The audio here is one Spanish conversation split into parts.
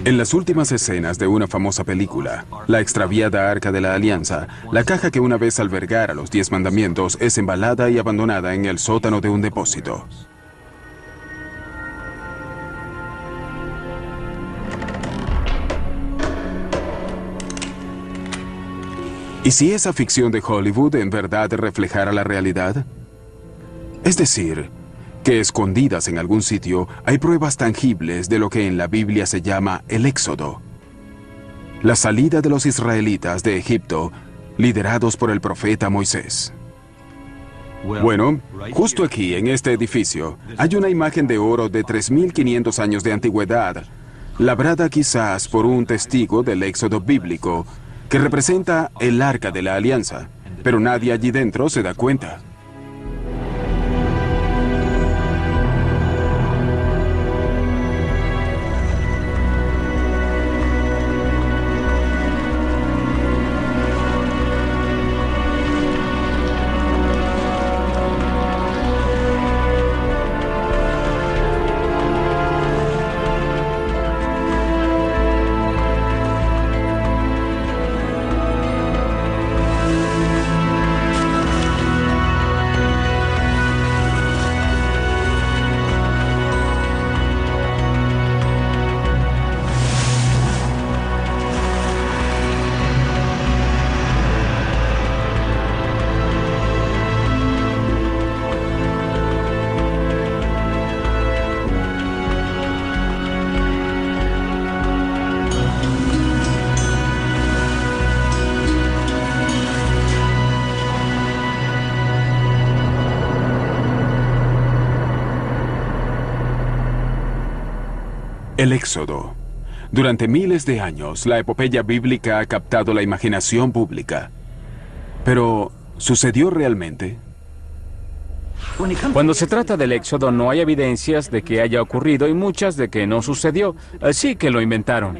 En las últimas escenas de una famosa película, la extraviada Arca de la Alianza, la caja que una vez albergara los 10 mandamientos es embalada y abandonada en el sótano de un depósito. ¿Y si esa ficción de Hollywood en verdad reflejara la realidad? Es decir, que escondidas en algún sitio hay pruebas tangibles de lo que en la Biblia se llama el Éxodo. La salida de los israelitas de Egipto, liderados por el profeta Moisés. Bueno, justo aquí, en este edificio, hay una imagen de oro de 3.500 años de antigüedad, labrada quizás por un testigo del Éxodo bíblico, que representa el Arca de la Alianza, pero nadie allí dentro se da cuenta. El Éxodo. Durante miles de años, la epopeya bíblica ha captado la imaginación pública. Pero, ¿sucedió realmente? Cuando se trata del Éxodo, no hay evidencias de que haya ocurrido y muchas de que no sucedió. Así que lo inventaron.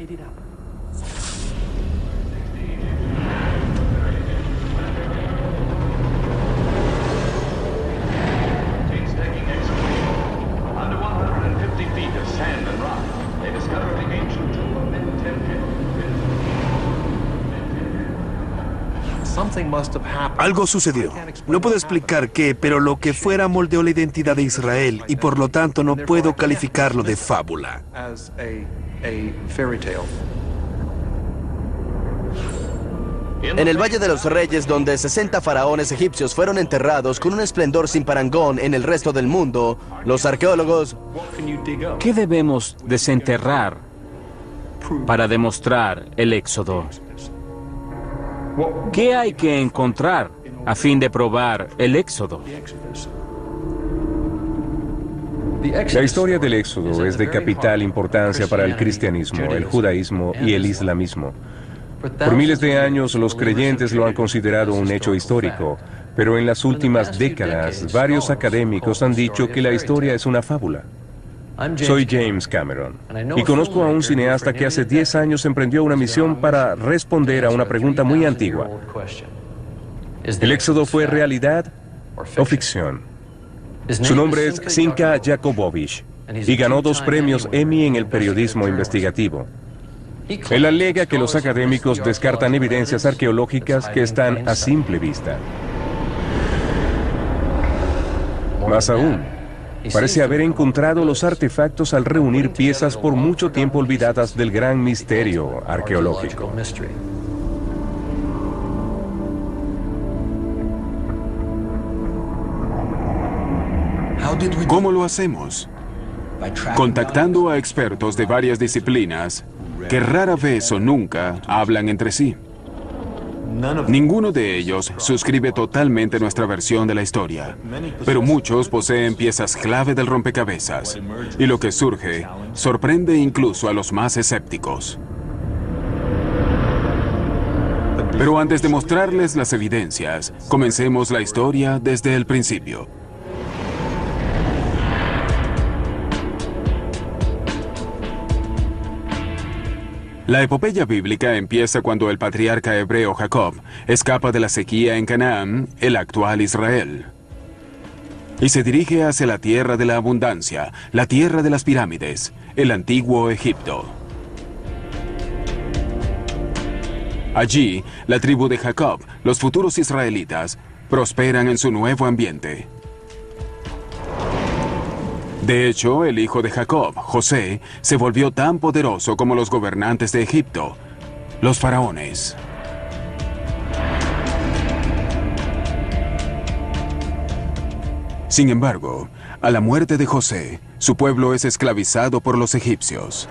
Algo sucedió. No puedo explicar qué, pero lo que fuera moldeó la identidad de Israel y por lo tanto no puedo calificarlo de fábula. En el Valle de los Reyes, donde 60 faraones egipcios fueron enterrados con un esplendor sin parangón en el resto del mundo, los arqueólogos... ¿Qué debemos desenterrar para demostrar el Éxodo? ¿Qué hay que encontrar a fin de probar el Éxodo? La historia del Éxodo es de capital importancia para el cristianismo, el judaísmo y el islamismo. Por miles de años los creyentes lo han considerado un hecho histórico, pero en las últimas décadas varios académicos han dicho que la historia es una fábula. Soy James Cameron y conozco a un cineasta que hace 10 años emprendió una misión para responder a una pregunta muy antigua. ¿El Éxodo fue realidad o ficción? Su nombre es Zinka Jakobovich y ganó 2 premios Emmy en el periodismo investigativo. Él alega que los académicos descartan evidencias arqueológicas que están a simple vista. Más aún, parece haber encontrado los artefactos al reunir piezas por mucho tiempo olvidadas del gran misterio arqueológico. ¿Cómo lo hacemos? Contactando a expertos de varias disciplinas que rara vez o nunca hablan entre sí. Ninguno de ellos suscribe totalmente nuestra versión de la historia, pero muchos poseen piezas clave del rompecabezas, y lo que surge sorprende incluso a los más escépticos. Pero antes de mostrarles las evidencias, comencemos la historia desde el principio. La epopeya bíblica empieza cuando el patriarca hebreo Jacob escapa de la sequía en Canaán, el actual Israel, y se dirige hacia la tierra de la abundancia, la tierra de las pirámides, el antiguo Egipto. Allí, la tribu de Jacob, los futuros israelitas, prosperan en su nuevo ambiente. De hecho, el hijo de Jacob, José, se volvió tan poderoso como los gobernantes de Egipto, los faraones. Sin embargo, a la muerte de José, su pueblo es esclavizado por los egipcios.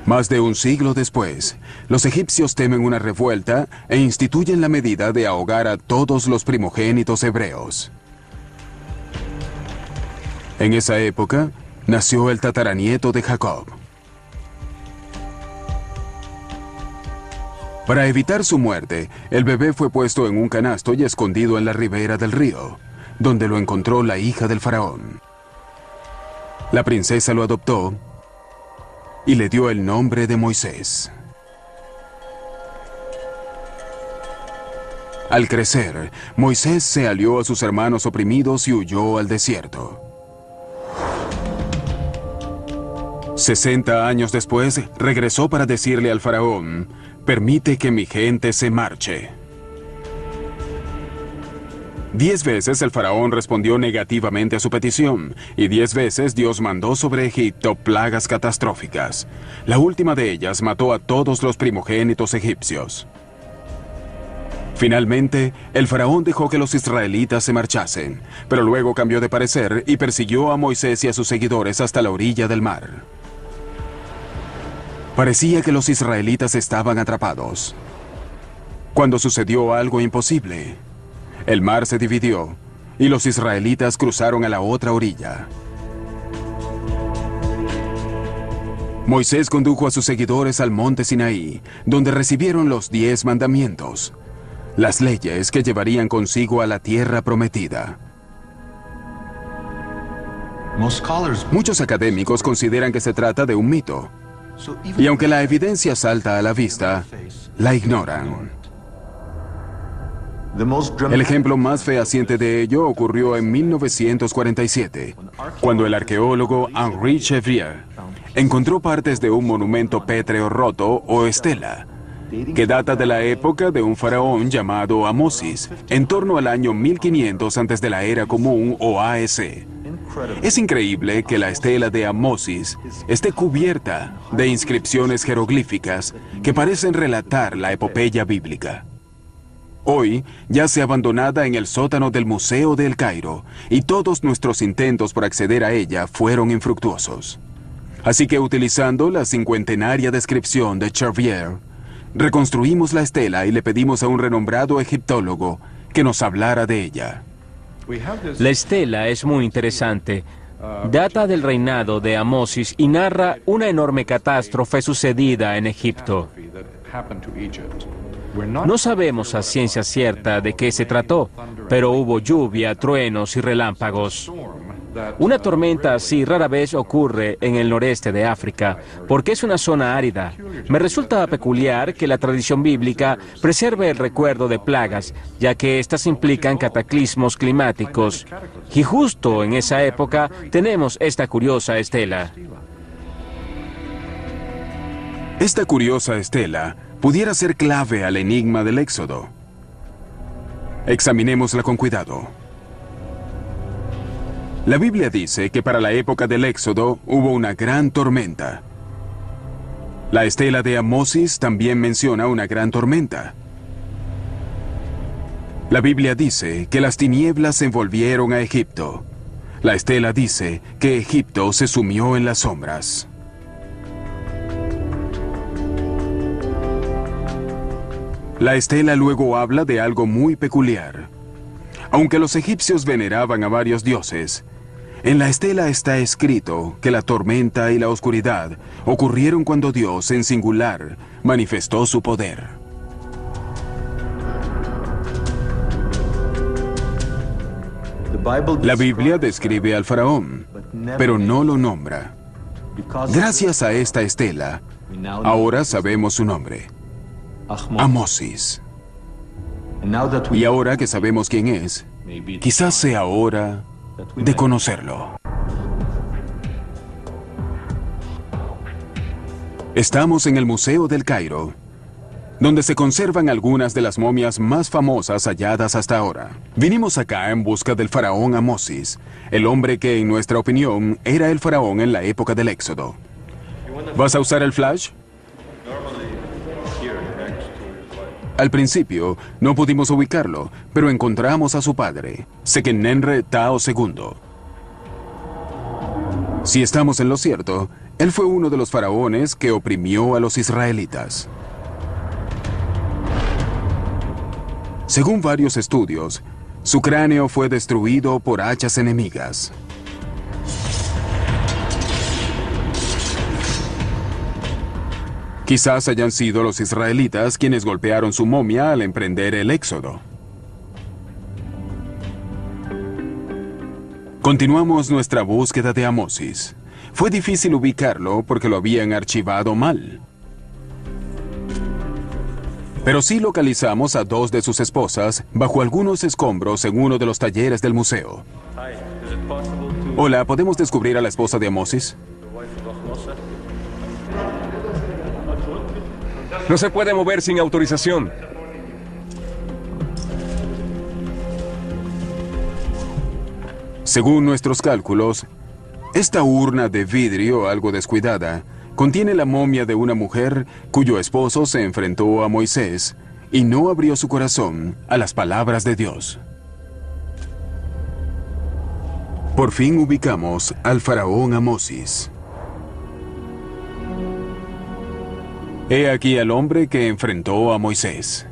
Más de un siglo después, los egipcios temen una revuelta e instituyen la medida de ahogar a todos los primogénitos hebreos. En esa época, nació el tataranieto de Jacob. Para evitar su muerte, el bebé fue puesto en un canasto y escondido en la ribera del río, donde lo encontró la hija del faraón. La princesa lo adoptó y le dio el nombre de Moisés. Al crecer, Moisés se alió a sus hermanos oprimidos y huyó al desierto. 60 años después, regresó para decirle al faraón: «Permite que mi gente se marche». 10 veces el faraón respondió negativamente a su petición, y 10 veces Dios mandó sobre Egipto plagas catastróficas. La última de ellas mató a todos los primogénitos egipcios. Finalmente, el faraón dejó que los israelitas se marchasen, pero luego cambió de parecer y persiguió a Moisés y a sus seguidores hasta la orilla del mar. Parecía que los israelitas estaban atrapados, cuando sucedió algo imposible. El mar se dividió y los israelitas cruzaron a la otra orilla. Moisés condujo a sus seguidores al monte Sinaí, donde recibieron los 10 mandamientos, las leyes que llevarían consigo a la tierra prometida. Muchos académicos consideran que se trata de un mito, y aunque la evidencia salta a la vista, la ignoran. El ejemplo más fehaciente de ello ocurrió en 1947, cuando el arqueólogo Henri Chevrier encontró partes de un monumento pétreo roto o estela, que data de la época de un faraón llamado Amosis, en torno al año 1500 antes de la Era Común o AEC. Es increíble que la estela de Amosis esté cubierta de inscripciones jeroglíficas que parecen relatar la epopeya bíblica. Hoy yace abandonada en el sótano del Museo de El Cairo, y todos nuestros intentos por acceder a ella fueron infructuosos. Así que, utilizando la cincuentenaria descripción de Chevrier, reconstruimos la estela y le pedimos a un renombrado egiptólogo que nos hablara de ella. La estela es muy interesante. Data del reinado de Amosis y narra una enorme catástrofe sucedida en Egipto. No sabemos a ciencia cierta de qué se trató, pero hubo lluvia, truenos y relámpagos. Una tormenta así rara vez ocurre en el noreste de África, porque es una zona árida. Me resulta peculiar que la tradición bíblica preserve el recuerdo de plagas, ya que éstas implican cataclismos climáticos. Y justo en esa época tenemos esta curiosa estela. Esta curiosa estela pudiera ser clave al enigma del Éxodo. Examinémosla con cuidado. La Biblia dice que para la época del Éxodo hubo una gran tormenta. La estela de Amosis también menciona una gran tormenta. La Biblia dice que las tinieblas envolvieron a Egipto. La estela dice que Egipto se sumió en las sombras. La estela luego habla de algo muy peculiar. Aunque los egipcios veneraban a varios dioses, en la estela está escrito que la tormenta y la oscuridad ocurrieron cuando Dios, en singular, manifestó su poder. La Biblia describe al faraón, pero no lo nombra. Gracias a esta estela, ahora sabemos su nombre: Amosis. Y ahora que sabemos quién es, quizás sea hora de conocerlo. Estamos en el Museo del Cairo, donde se conservan algunas de las momias más famosas halladas hasta ahora. Vinimos acá en busca del faraón Amosis, el hombre que, en nuestra opinión, era el faraón en la época del Éxodo. ¿Vas a usar el flash? Al principio, no pudimos ubicarlo, pero encontramos a su padre, Sequennenre Tao II. Si estamos en lo cierto, él fue uno de los faraones que oprimió a los israelitas. Según varios estudios, su cráneo fue destruido por hachas enemigas. Quizás hayan sido los israelitas quienes golpearon su momia al emprender el éxodo. Continuamos nuestra búsqueda de Amosis. Fue difícil ubicarlo porque lo habían archivado mal. Pero sí localizamos a dos de sus esposas bajo algunos escombros en uno de los talleres del museo. Hola, ¿podemos descubrir a la esposa de Amosis? No se puede mover sin autorización. Según nuestros cálculos, esta urna de vidrio algo descuidada contiene la momia de una mujer cuyo esposo se enfrentó a Moisés y no abrió su corazón a las palabras de Dios. Por fin ubicamos al faraón Amosis. He aquí al hombre que enfrentó a Moisés.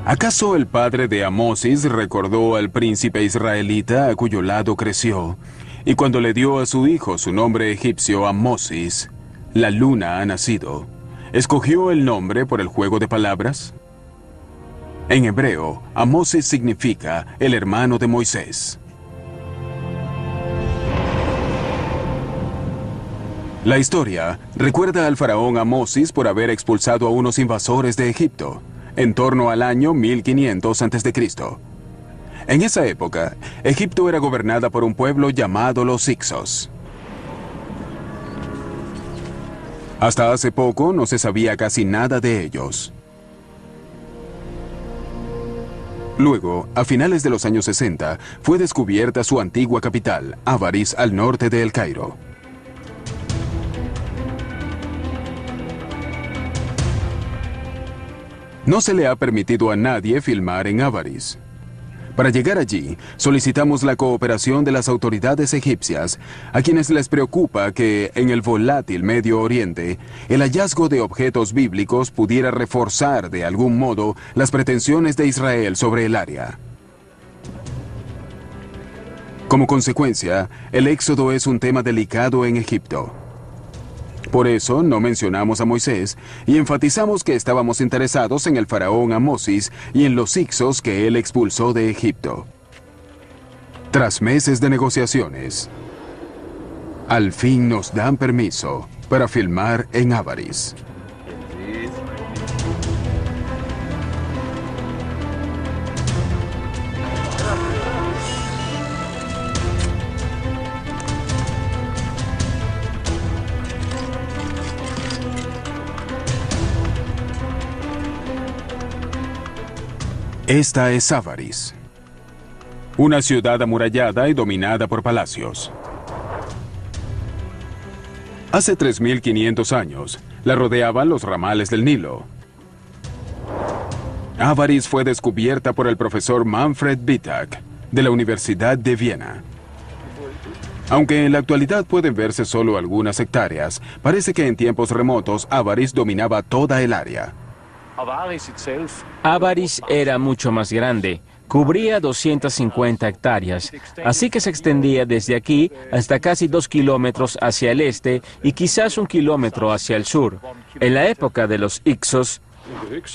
¿Acaso el padre de Amosis recordó al príncipe israelita a cuyo lado creció, y cuando le dio a su hijo su nombre egipcio Amosis, la luna ha nacido, escogió el nombre por el juego de palabras? En hebreo, Amosis significa el hermano de Moisés. La historia recuerda al faraón Amosis por haber expulsado a unos invasores de Egipto, en torno al año 1500 a.C. En esa época, Egipto era gobernada por un pueblo llamado los Hicsos. Hasta hace poco no se sabía casi nada de ellos. Luego, a finales de los años 60, fue descubierta su antigua capital, Avaris, al norte de El Cairo. No se le ha permitido a nadie filmar en Avaris. Para llegar allí, solicitamos la cooperación de las autoridades egipcias, a quienes les preocupa que, en el volátil Medio Oriente, el hallazgo de objetos bíblicos pudiera reforzar de algún modo las pretensiones de Israel sobre el área. Como consecuencia, el éxodo es un tema delicado en Egipto. Por eso no mencionamos a Moisés y enfatizamos que estábamos interesados en el faraón Amosis y en los Hicsos que él expulsó de Egipto. Tras meses de negociaciones, al fin nos dan permiso para filmar en Avaris. Esta es Avaris, una ciudad amurallada y dominada por palacios. Hace 3.500 años, la rodeaban los ramales del Nilo. Avaris fue descubierta por el profesor Manfred Wittak, de la Universidad de Viena. Aunque en la actualidad pueden verse solo algunas hectáreas, parece que en tiempos remotos Avaris dominaba toda el área. Avaris era mucho más grande, cubría 250 hectáreas, así que se extendía desde aquí hasta casi 2 kilómetros hacia el este y quizás 1 kilómetro hacia el sur. En la época de los Hicsos,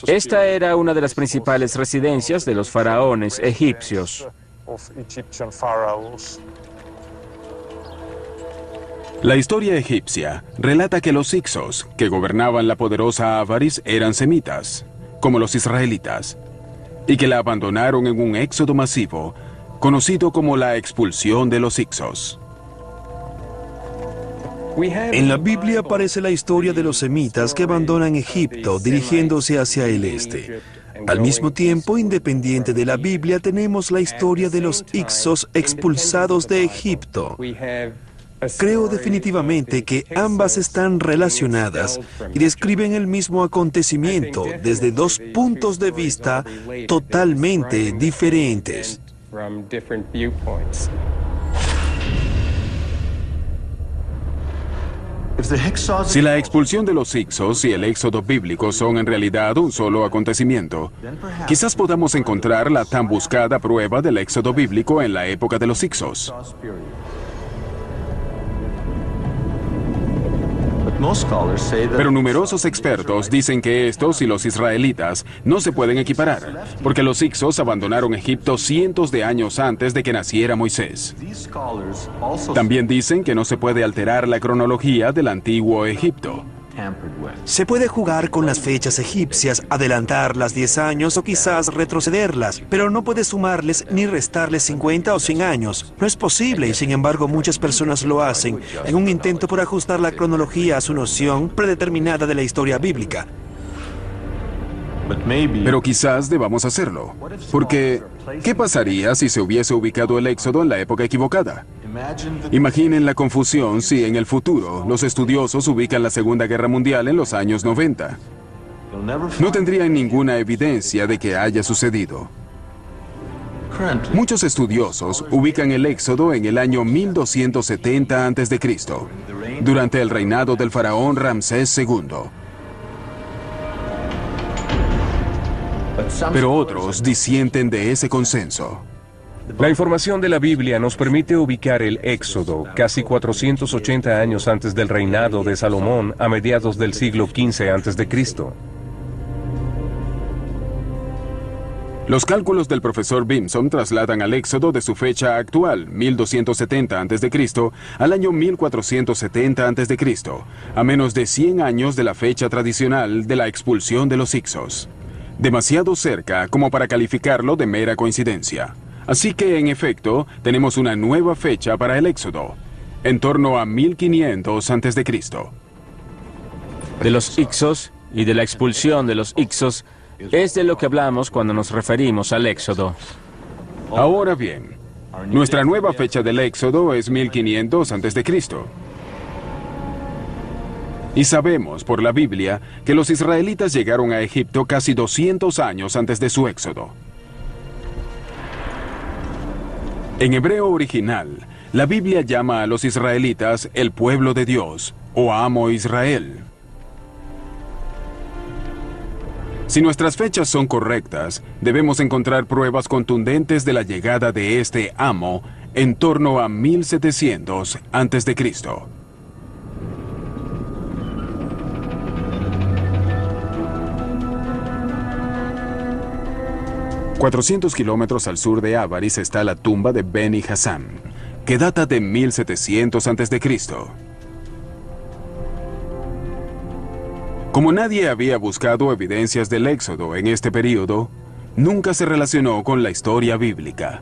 esta era una de las principales residencias de los faraones egipcios. La historia egipcia relata que los Hicsos, que gobernaban la poderosa Avaris, eran semitas, como los israelitas. y que la abandonaron en un éxodo masivo, conocido como la expulsión de los Hicsos. En la Biblia aparece la historia de los semitas que abandonan Egipto dirigiéndose hacia el este. Al mismo tiempo, independiente de la Biblia, tenemos la historia de los Hicsos expulsados de Egipto. Creo definitivamente que ambas están relacionadas y describen el mismo acontecimiento desde dos puntos de vista totalmente diferentes. Si la expulsión de los Hicsos y el éxodo bíblico son en realidad un solo acontecimiento, quizás podamos encontrar la tan buscada prueba del éxodo bíblico en la época de los Hicsos. Pero numerosos expertos dicen que estos y los israelitas no se pueden equiparar, porque los Hicsos abandonaron Egipto cientos de años antes de que naciera Moisés. También dicen que no se puede alterar la cronología del antiguo Egipto. Se puede jugar con las fechas egipcias, adelantarlas 10 años o quizás retrocederlas, pero no puede sumarles ni restarles 50 o 100 años. No es posible y sin embargo muchas personas lo hacen en un intento por ajustar la cronología a su noción predeterminada de la historia bíblica. Pero quizás debamos hacerlo, porque ¿qué pasaría si se hubiese ubicado el éxodo en la época equivocada? Imaginen la confusión si en el futuro los estudiosos ubican la Segunda Guerra Mundial en los años 90. No tendrían ninguna evidencia de que haya sucedido. Muchos estudiosos ubican el éxodo en el año 1270 a.C., durante el reinado del faraón Ramsés II. Pero otros disienten de ese consenso. La información de la Biblia nos permite ubicar el Éxodo casi 480 años antes del reinado de Salomón a mediados del siglo XV a.C. Los cálculos del profesor Bimson trasladan al Éxodo de su fecha actual, 1270 a.C., al año 1470 a.C., a menos de 100 años de la fecha tradicional de la expulsión de los Hicsos. Demasiado cerca como para calificarlo de mera coincidencia. Así que, en efecto, tenemos una nueva fecha para el Éxodo, en torno a 1500 a.C. De los Hicsos y de la expulsión de los Hicsos es de lo que hablamos cuando nos referimos al Éxodo. Ahora bien, nuestra nueva fecha del Éxodo es 1500 a.C. Y sabemos por la Biblia que los israelitas llegaron a Egipto casi 200 años antes de su éxodo. En hebreo original, la Biblia llama a los israelitas el pueblo de Dios, o Amo Israel. Si nuestras fechas son correctas, debemos encontrar pruebas contundentes de la llegada de este Amo en torno a 1700 a.C. 400 kilómetros al sur de Avaris está la tumba de Beni Hassán, que data de 1700 a.C. Como nadie había buscado evidencias del éxodo en este período, nunca se relacionó con la historia bíblica.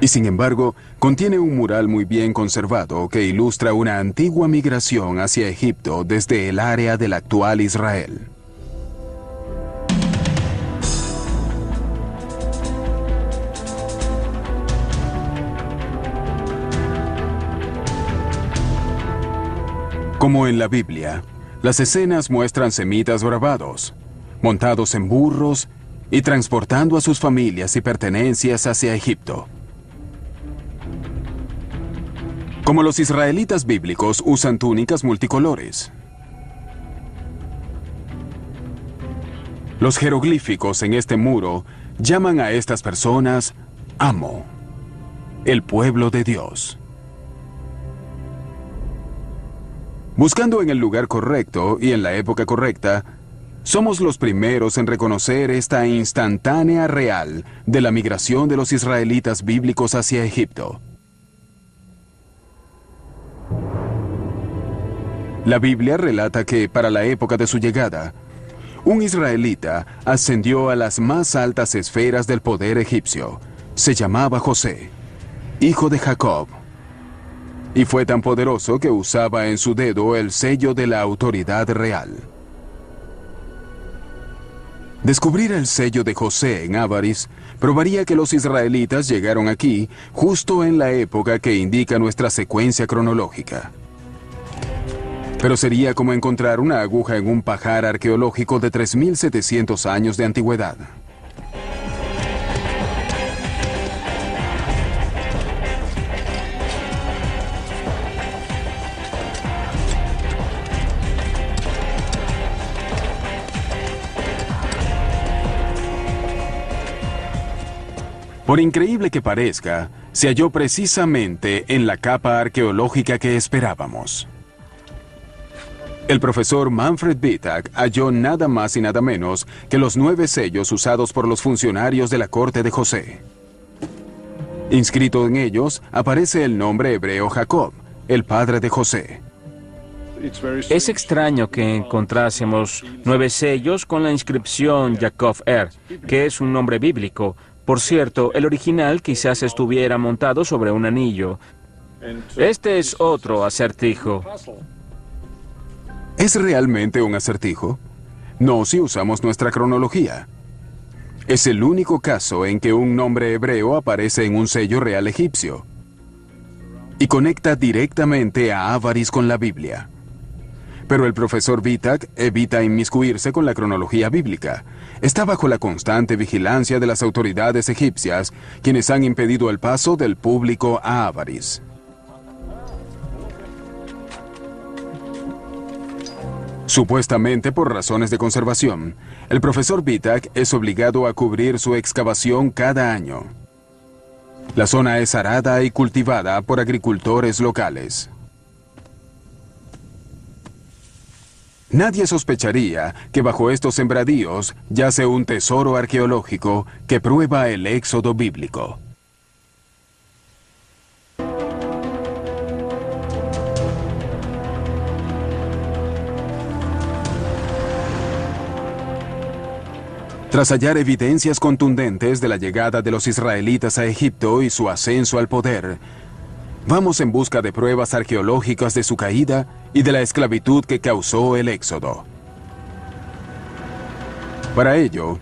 Y sin embargo, contiene un mural muy bien conservado que ilustra una antigua migración hacia Egipto desde el área del actual Israel. Como en la Biblia, las escenas muestran semitas bravados, montados en burros y transportando a sus familias y pertenencias hacia Egipto. Como los israelitas bíblicos usan túnicas multicolores. Los jeroglíficos en este muro llaman a estas personas Amo, el pueblo de Dios. Buscando en el lugar correcto y en la época correcta, somos los primeros en reconocer esta instantánea real de la migración de los israelitas bíblicos hacia Egipto. La Biblia relata que, para la época de su llegada, Un israelita ascendió a las más altas esferas del poder egipcio. Se llamaba José, hijo de Jacob. Y fue tan poderoso que usaba en su dedo el sello de la autoridad real. Descubrir el sello de José en Avaris probaría que los israelitas llegaron aquí justo en la época que indica nuestra secuencia cronológica. Pero sería como encontrar una aguja en un pajar arqueológico de 3.700 años de antigüedad. Por increíble que parezca, se halló precisamente en la capa arqueológica que esperábamos. El profesor Manfred Wittak halló nada más y nada menos que los 9 sellos usados por los funcionarios de la corte de José. Inscrito en ellos aparece el nombre hebreo Jacob, el padre de José. Es extraño que encontrásemos 9 sellos con la inscripción Yaakov que es un nombre bíblico. Por cierto, el original quizás estuviera montado sobre un anillo. Este es otro acertijo. ¿Es realmente un acertijo? No si usamos nuestra cronología. Es el único caso en que un nombre hebreo aparece en un sello real egipcio y conecta directamente a Avaris con la Biblia. Pero el profesor Wittak evita inmiscuirse con la cronología bíblica. Está bajo la constante vigilancia de las autoridades egipcias, quienes han impedido el paso del público a Avaris. Supuestamente por razones de conservación, el profesor Wittak es obligado a cubrir su excavación cada año. La zona es arada y cultivada por agricultores locales. Nadie sospecharía que bajo estos sembradíos yace un tesoro arqueológico que prueba el éxodo bíblico. Tras hallar evidencias contundentes de la llegada de los israelitas a Egipto y su ascenso al poder, vamos en busca de pruebas arqueológicas de su caída y de la esclavitud que causó el éxodo. Para ello,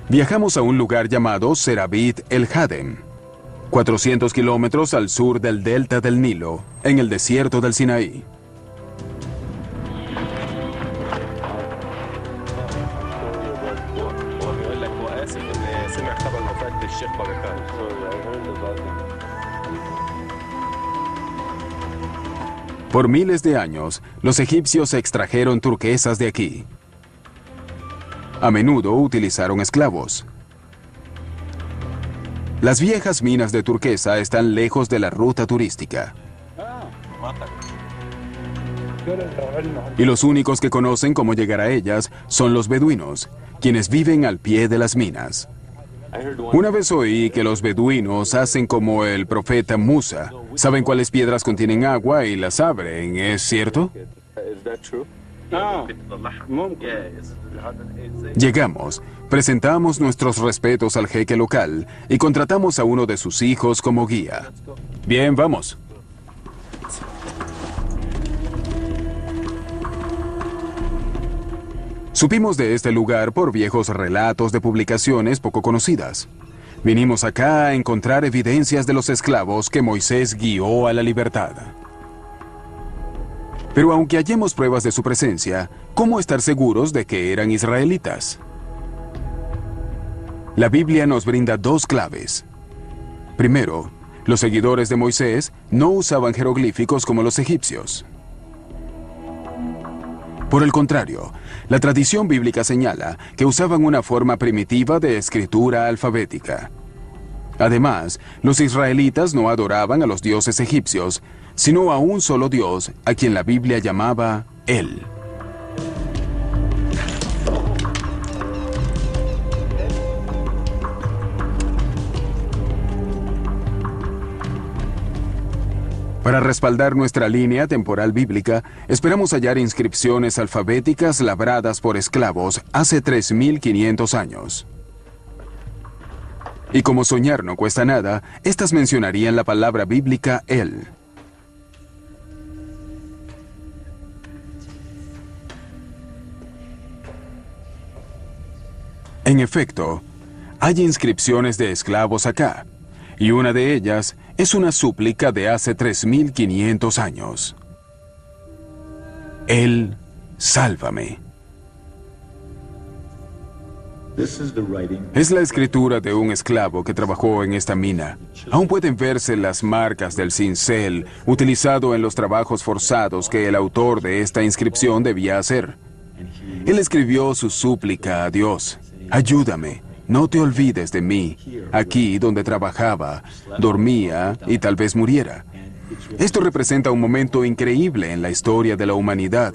viajamos a un lugar llamado Serabit el Hadem, 400 kilómetros al sur del delta del Nilo, en el desierto del Sinaí. Por miles de años, los egipcios extrajeron turquesas de aquí. A menudo utilizaron esclavos. Las viejas minas de turquesa están lejos de la ruta turística. Y los únicos que conocen cómo llegar a ellas son los beduinos, quienes viven al pie de las minas. Una vez oí que los beduinos hacen como el profeta Musa. Saben cuáles piedras contienen agua y las abren, ¿es cierto? Llegamos, presentamos nuestros respetos al jeque local y contratamos a uno de sus hijos como guía. Bien, vamos. Supimos de este lugar por viejos relatos de publicaciones poco conocidas. Vinimos acá a encontrar evidencias de los esclavos que Moisés guió a la libertad. Pero aunque hallemos pruebas de su presencia, ¿cómo estar seguros de que eran israelitas? La Biblia nos brinda 2 claves. Primero, los seguidores de Moisés no usaban jeroglíficos como los egipcios. Por el contrario, la tradición bíblica señala que usaban una forma primitiva de escritura alfabética. Además, los israelitas no adoraban a los dioses egipcios, sino a un solo Dios, a quien la Biblia llamaba Él. Para respaldar nuestra línea temporal bíblica, esperamos hallar inscripciones alfabéticas labradas por esclavos hace 3.500 años. Y como soñar no cuesta nada, estas mencionarían la palabra bíblica él. En efecto, hay inscripciones de esclavos acá, y una de ellas es una súplica de hace 3.500 años. Él, sálvame. Es la escritura de un esclavo que trabajó en esta mina. Aún pueden verse las marcas del cincel utilizado en los trabajos forzados que el autor de esta inscripción debía hacer. Él escribió su súplica a Dios. Ayúdame, no te olvides de mí, aquí donde trabajaba, dormía y tal vez muriera. Esto representa un momento increíble en la historia de la humanidad.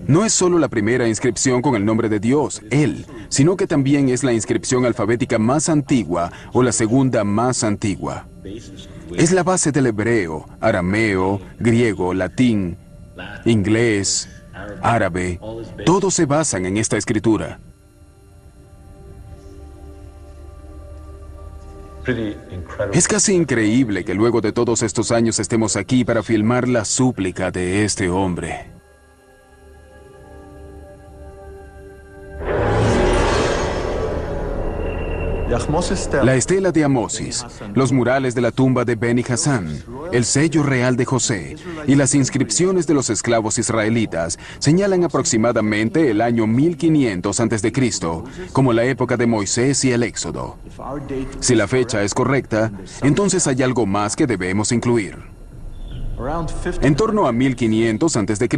No es solo la primera inscripción con el nombre de Dios, Él, sino que también es la inscripción alfabética más antigua o la segunda más antigua. Es la base del hebreo, arameo, griego, latín, inglés, árabe. Todos se basan en esta escritura. Es casi increíble que luego de todos estos años estemos aquí para filmar la súplica de este hombre. La estela de Amosis, los murales de la tumba de Beni Hassán, el sello real de José y las inscripciones de los esclavos israelitas señalan aproximadamente el año 1500 a.C. como la época de Moisés y el Éxodo. Si la fecha es correcta, entonces hay algo más que debemos incluir. En torno a 1500 a.C.,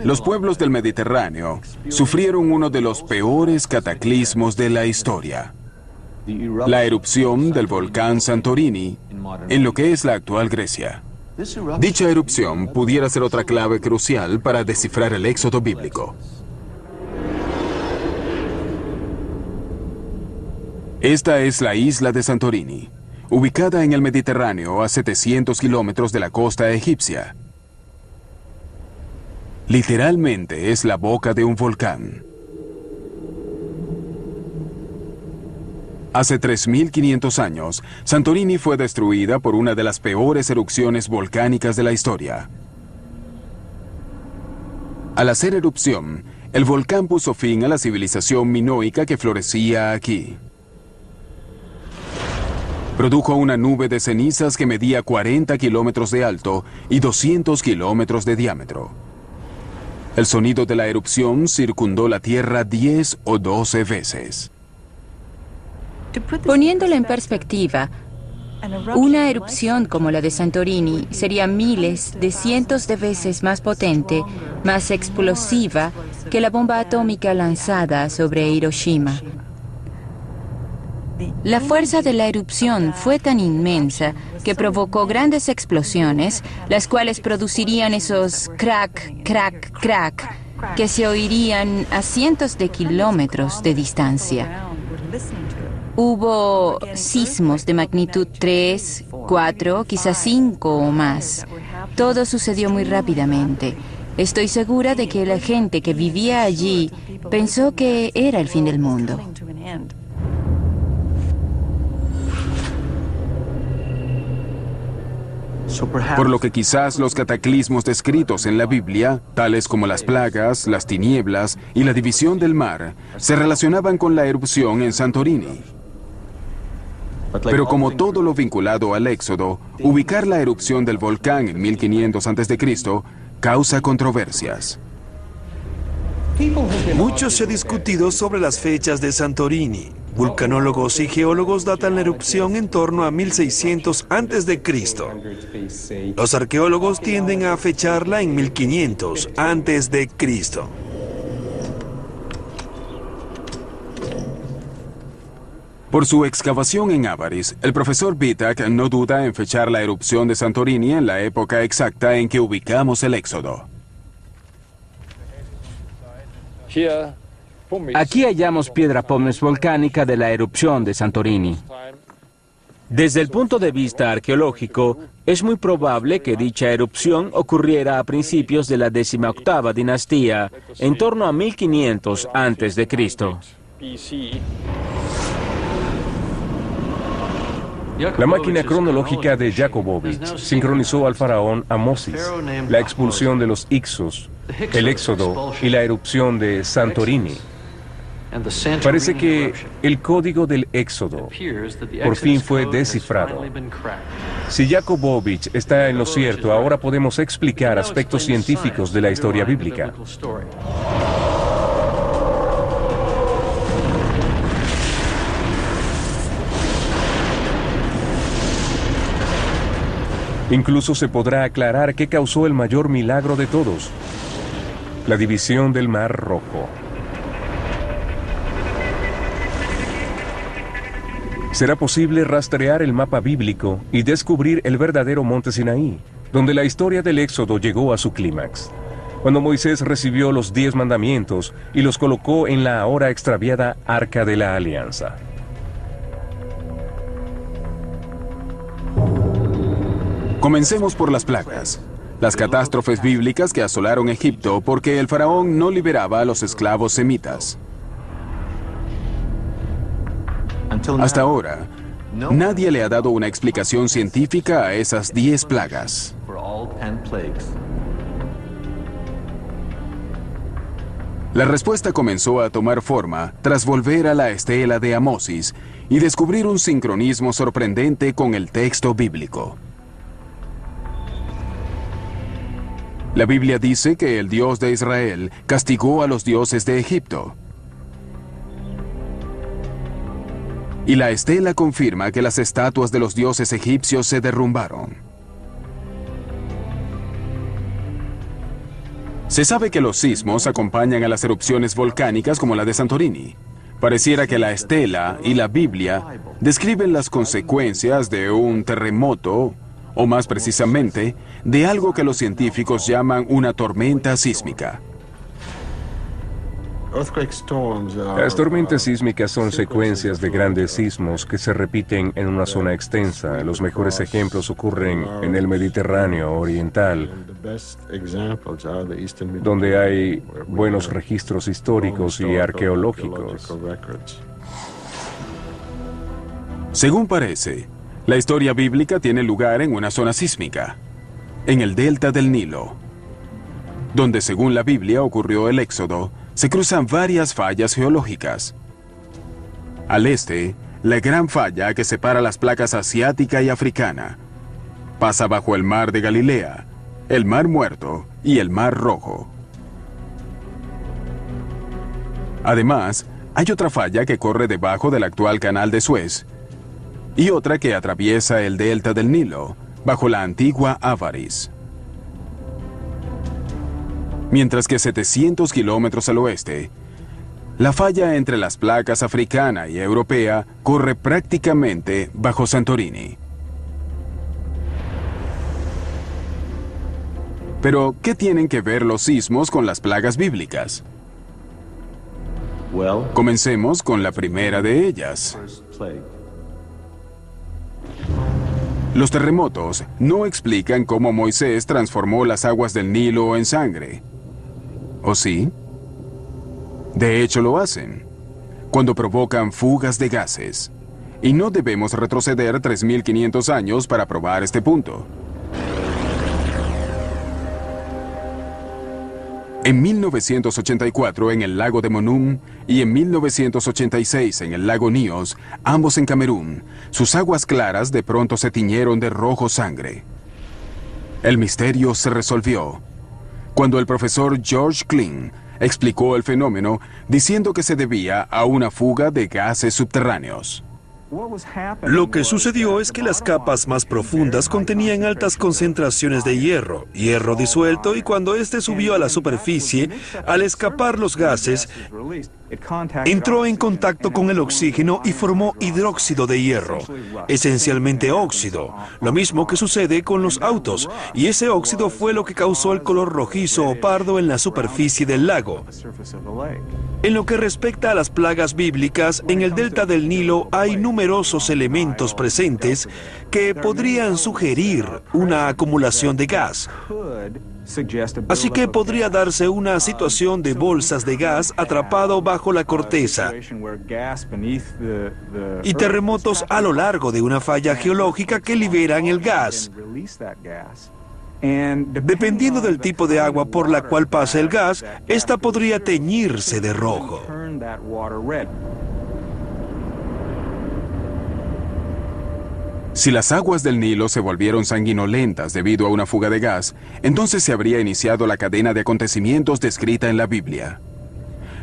los pueblos del Mediterráneo sufrieron uno de los peores cataclismos de la historia. La erupción del volcán Santorini en lo que es la actual Grecia. Dicha erupción pudiera ser otra clave crucial para descifrar el éxodo bíblico. Esta es la isla de Santorini, ubicada en el Mediterráneo a 700 kilómetros de la costa egipcia. Literalmente es la boca de un volcán. Hace 3.500 años, Santorini fue destruida por una de las peores erupciones volcánicas de la historia. Al hacer erupción, el volcán puso fin a la civilización minoica que florecía aquí. Produjo una nube de cenizas que medía 40 kilómetros de alto y 200 kilómetros de diámetro. El sonido de la erupción circundó la Tierra 10 o 12 veces. Poniéndolo en perspectiva, una erupción como la de Santorini sería miles de cientos de veces más potente, más explosiva que la bomba atómica lanzada sobre Hiroshima. La fuerza de la erupción fue tan inmensa que provocó grandes explosiones, las cuales producirían esos crack, crack, crack, que se oirían a cientos de kilómetros de distancia. Hubo sismos de magnitud 3, 4, quizás 5 o más. Todo sucedió muy rápidamente. Estoy segura de que la gente que vivía allí pensó que era el fin del mundo. Por lo que quizás los cataclismos descritos en la Biblia, tales como las plagas, las tinieblas y la división del mar, se relacionaban con la erupción en Santorini. Pero como todo lo vinculado al Éxodo, ubicar la erupción del volcán en 1500 a.C. causa controversias. Mucho se ha discutido sobre las fechas de Santorini. Vulcanólogos y geólogos datan la erupción en torno a 1600 a.C. Los arqueólogos tienden a fecharla en 1500 a.C. Por su excavación en Avaris, el profesor Vitak no duda en fechar la erupción de Santorini en la época exacta en que ubicamos el Éxodo. Aquí hallamos piedra pómez volcánica de la erupción de Santorini. Desde el punto de vista arqueológico, es muy probable que dicha erupción ocurriera a principios de la 18ª dinastía, en torno a 1500 a.C. La máquina cronológica de Jakobovich sincronizó al faraón Amosis, la expulsión de los Ixos, el éxodo y la erupción de Santorini. Parece que el código del éxodo por fin fue descifrado. Si Jakobovich está en lo cierto, ahora podemos explicar aspectos científicos de la historia bíblica. Incluso se podrá aclarar qué causó el mayor milagro de todos: la división del Mar Rojo. Será posible rastrear el mapa bíblico y descubrir el verdadero monte Sinaí, donde la historia del Éxodo llegó a su clímax, cuando Moisés recibió los 10 mandamientos y los colocó en la ahora extraviada Arca de la Alianza. Comencemos por las plagas, las catástrofes bíblicas que asolaron Egipto porque el faraón no liberaba a los esclavos semitas. Hasta ahora, nadie le ha dado una explicación científica a esas 10 plagas. La respuesta comenzó a tomar forma tras volver a la estela de Amosis y descubrir un sincronismo sorprendente con el texto bíblico. La Biblia dice que el Dios de Israel castigó a los dioses de Egipto. Y la estela confirma que las estatuas de los dioses egipcios se derrumbaron. Se sabe que los sismos acompañan a las erupciones volcánicas como la de Santorini. Pareciera que la estela y la Biblia describen las consecuencias de un terremoto, o más precisamente, de algo que los científicos llaman una tormenta sísmica. Las tormentas sísmicas son secuencias de grandes sismos que se repiten en una zona extensa. Los mejores ejemplos ocurren en el Mediterráneo oriental, donde hay buenos registros históricos y arqueológicos. Según parece, la historia bíblica tiene lugar en una zona sísmica, en el delta del Nilo, donde según la Biblia ocurrió el Éxodo. Se cruzan varias fallas geológicas. Al este, la gran falla que separa las placas asiática y africana. Pasa bajo el mar de Galilea, el Mar Muerto y el Mar Rojo. Además, hay otra falla que corre debajo del actual canal de Suez y otra que atraviesa el delta del Nilo, bajo la antigua Avaris. Mientras que 700 kilómetros al oeste, la falla entre las placas africana y europea corre prácticamente bajo Santorini. Pero, ¿qué tienen que ver los sismos con las plagas bíblicas? Comencemos con la primera de ellas. Los terremotos no explican cómo Moisés transformó las aguas del Nilo en sangre. ¿O sí? De hecho lo hacen, cuando provocan fugas de gases. Y no debemos retroceder 3.500 años para probar este punto. En 1984 en el lago de Monum y en 1986 en el lago Níos, ambos en Camerún, sus aguas claras de pronto se tiñeron de rojo sangre. El misterio se resolvió cuando el profesor George Klein explicó el fenómeno diciendo que se debía a una fuga de gases subterráneos. Lo que sucedió es que las capas más profundas contenían altas concentraciones de hierro disuelto, y cuando éste subió a la superficie, al escapar los gases, entró en contacto con el oxígeno y formó hidróxido de hierro, esencialmente óxido, lo mismo que sucede con los autos, y ese óxido fue lo que causó el color rojizo o pardo en la superficie del lago. En lo que respecta a las plagas bíblicas, en el delta del Nilo hay numerosos elementos presentes que podrían sugerir una acumulación de gas. Así que podría darse una situación de bolsas de gas atrapado bajo la corteza y terremotos a lo largo de una falla geológica que liberan el gas. Dependiendo del tipo de agua por la cual pasa el gas, esta podría teñirse de rojo. Si las aguas del Nilo se volvieron sanguinolentas debido a una fuga de gas, entonces se habría iniciado la cadena de acontecimientos descrita en la Biblia.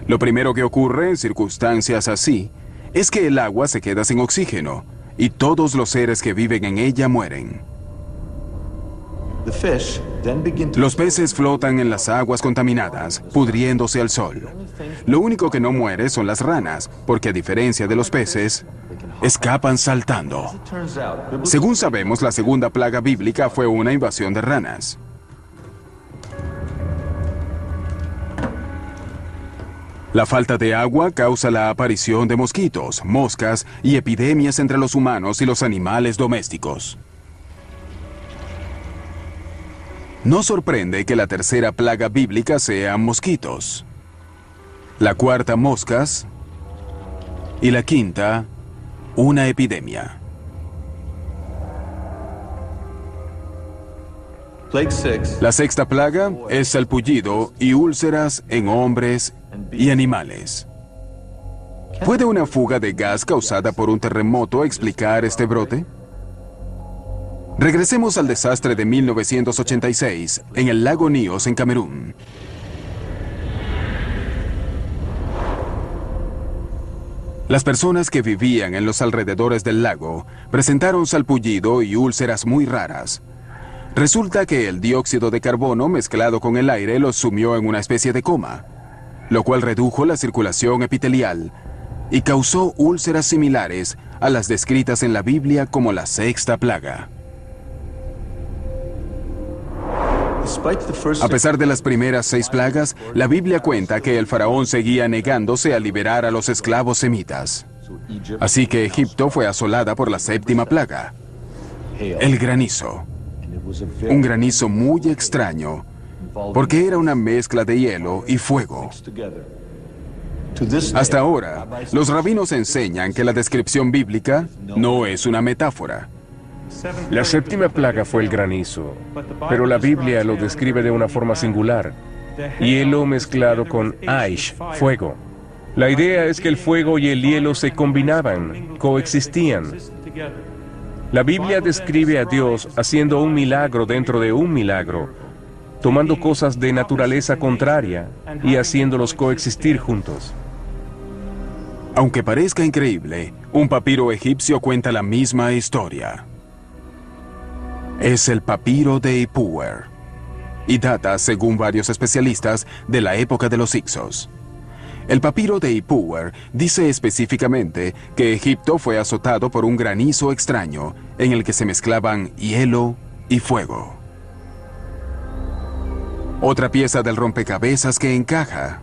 Lo primero que ocurre en circunstancias así es que el agua se queda sin oxígeno y todos los seres que viven en ella mueren. Los peces flotan en las aguas contaminadas, pudriéndose al sol. Lo único que no muere son las ranas, porque a diferencia de los peces, escapan saltando. Según sabemos, la segunda plaga bíblica fue una invasión de ranas. La falta de agua causa la aparición de mosquitos, moscas y epidemias entre los humanos y los animales domésticos. No sorprende que la tercera plaga bíblica sea mosquitos, la cuarta moscas y la quinta una epidemia. La sexta plaga es salpullido y úlceras en hombres y animales. ¿Puede una fuga de gas causada por un terremoto explicar este brote? Regresemos al desastre de 1986 en el lago Nyos en Camerún. Las personas que vivían en los alrededores del lago presentaron salpullido y úlceras muy raras. Resulta que el dióxido de carbono mezclado con el aire los sumió en una especie de coma, lo cual redujo la circulación epitelial y causó úlceras similares a las descritas en la Biblia como la sexta plaga. A pesar de las primeras 6 plagas, la Biblia cuenta que el faraón seguía negándose a liberar a los esclavos semitas. Así que Egipto fue asolada por la séptima plaga, el granizo. Un granizo muy extraño, porque era una mezcla de hielo y fuego. Hasta ahora, los rabinos enseñan que la descripción bíblica no es una metáfora. La séptima plaga fue el granizo, pero la Biblia lo describe de una forma singular. Hielo mezclado con aish, fuego. La idea es que el fuego y el hielo se combinaban, coexistían. La Biblia describe a Dios haciendo un milagro dentro de un milagro, tomando cosas de naturaleza contraria y haciéndolos coexistir juntos. Aunque parezca increíble, un papiro egipcio cuenta la misma historia. Es el papiro de Ipuwer y data, según varios especialistas, de la época de los Hyksos. El papiro de Ipuwer dice específicamente que Egipto fue azotado por un granizo extraño en el que se mezclaban hielo y fuego. Otra pieza del rompecabezas que encaja.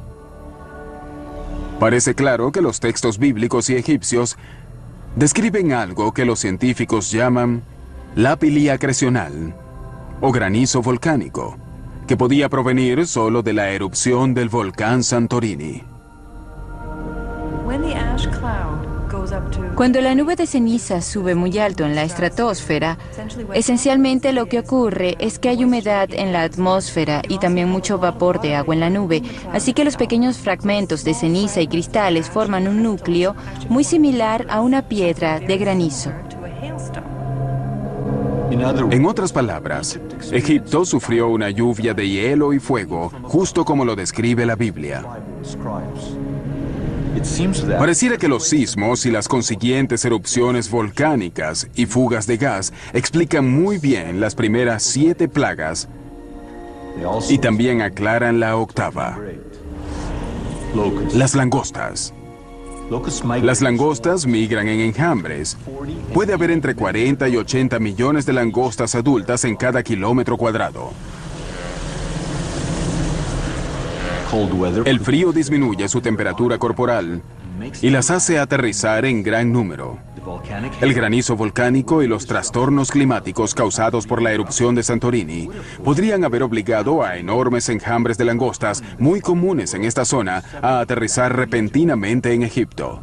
Parece claro que los textos bíblicos y egipcios describen algo que los científicos llaman lápila acrecional o granizo volcánico, que podía provenir solo de la erupción del volcán Santorini. Cuando la nube de ceniza sube muy alto en la estratosfera, esencialmente lo que ocurre es que hay humedad en la atmósfera y también mucho vapor de agua en la nube, así que los pequeños fragmentos de ceniza y cristales forman un núcleo muy similar a una piedra de granizo. En otras palabras, Egipto sufrió una lluvia de hielo y fuego, justo como lo describe la Biblia. Pareciera que los sismos y las consiguientes erupciones volcánicas y fugas de gas explican muy bien las primeras 7 plagas y también aclaran la octava. Las langostas. Las langostas migran en enjambres. Puede haber entre 40 y 80 millones de langostas adultas en cada kilómetro cuadrado. El frío disminuye su temperatura corporal y las hace aterrizar en gran número. El granizo volcánico y los trastornos climáticos causados por la erupción de Santorini podrían haber obligado a enormes enjambres de langostas muy comunes en esta zona a aterrizar repentinamente en Egipto.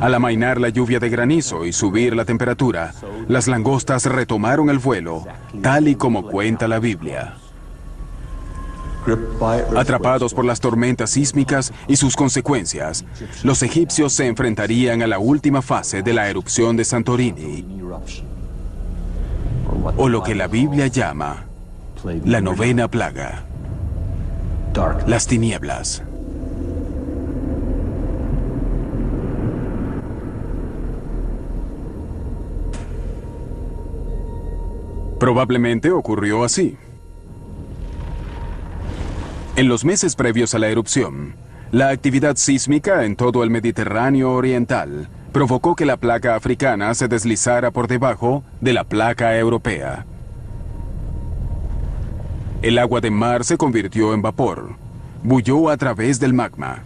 Al amainar la lluvia de granizo y subir la temperatura, las langostas retomaron el vuelo, tal y como cuenta la Biblia. Atrapados por las tormentas sísmicas y sus consecuencias, los egipcios se enfrentarían a la última fase de la erupción de Santorini, o lo que la Biblia llama la novena plaga, las tinieblas. Probablemente ocurrió así. En los meses previos a la erupción, la actividad sísmica en todo el Mediterráneo oriental provocó que la placa africana se deslizara por debajo de la placa europea. El agua de mar se convirtió en vapor, bulló a través del magma.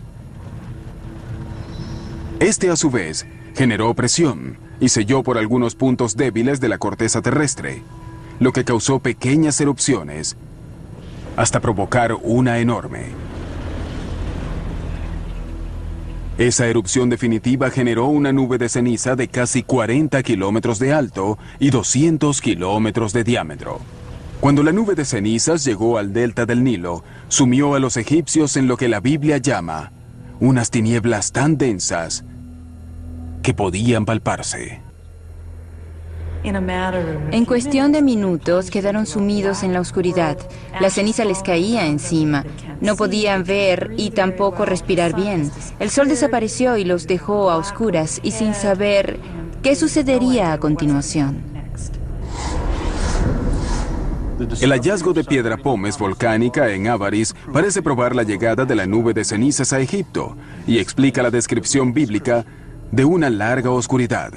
Este, a su vez, generó presión y selló por algunos puntos débiles de la corteza terrestre, lo que causó pequeñas erupciones, hasta provocar una enorme. Esa erupción definitiva generó una nube de ceniza de casi 40 kilómetros de alto y 200 kilómetros de diámetro. Cuando la nube de cenizas llegó al delta del Nilo, sumió a los egipcios en lo que la Biblia llama unas tinieblas tan densas que podían palparse. En cuestión de minutos quedaron sumidos en la oscuridad. La ceniza les caía encima. No podían ver y tampoco respirar bien. El sol desapareció y los dejó a oscuras y sin saber qué sucedería a continuación. El hallazgo de piedra pómez volcánica en Avaris parece probar la llegada de la nube de cenizas a Egipto y explica la descripción bíblica de una larga oscuridad.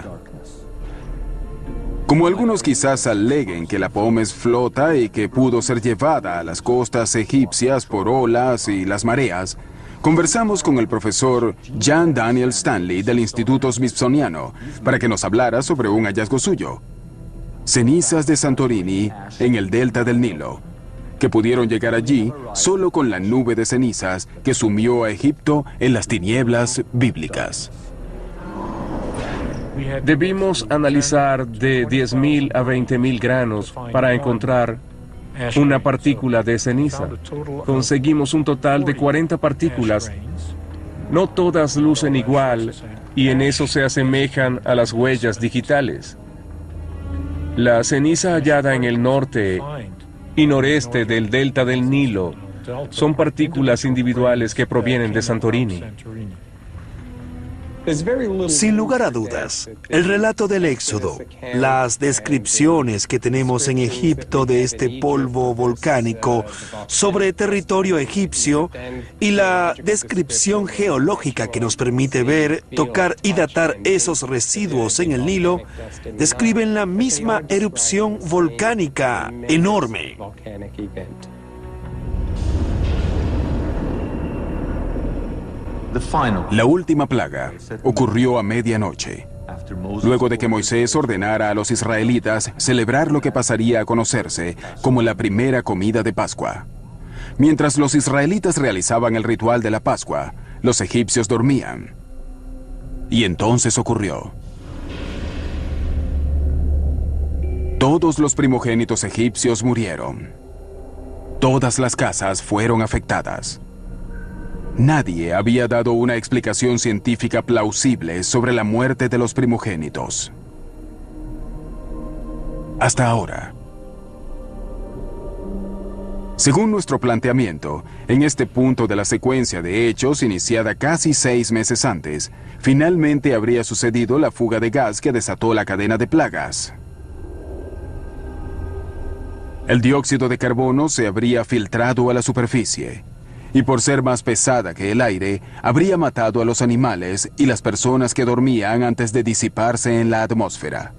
Como algunos quizás aleguen que la pómez flota y que pudo ser llevada a las costas egipcias por olas y las mareas, conversamos con el profesor Jan Daniel Stanley del Instituto Smithsoniano para que nos hablara sobre un hallazgo suyo: cenizas de Santorini en el delta del Nilo, que pudieron llegar allí solo con la nube de cenizas que sumió a Egipto en las tinieblas bíblicas. Debimos analizar de 10.000 a 20.000 granos para encontrar una partícula de ceniza. Conseguimos un total de 40 partículas. No todas lucen igual y en eso se asemejan a las huellas digitales. La ceniza hallada en el norte y noreste del delta del Nilo son partículas individuales que provienen de Santorini. Sin lugar a dudas, el relato del Éxodo, las descripciones que tenemos en Egipto de este polvo volcánico sobre territorio egipcio y la descripción geológica que nos permite ver, tocar y datar esos residuos en el Nilo, describen la misma erupción volcánica enorme. La última plaga ocurrió a medianoche, luego de que Moisés ordenara a los israelitas celebrar lo que pasaría a conocerse como la primera comida de Pascua. Mientras los israelitas realizaban el ritual de la Pascua, los egipcios dormían. Y entonces ocurrió. Todos los primogénitos egipcios murieron. Todas las casas fueron afectadas. Nadie había dado una explicación científica plausible sobre la muerte de los primogénitos. Hasta ahora. Según nuestro planteamiento, en este punto de la secuencia de hechos iniciada casi 6 meses antes, finalmente habría sucedido la fuga de gas que desató la cadena de plagas. El dióxido de carbono se habría filtrado a la superficie, y por ser más pesada que el aire, habría matado a los animales y las personas que dormían antes de disiparse en la atmósfera.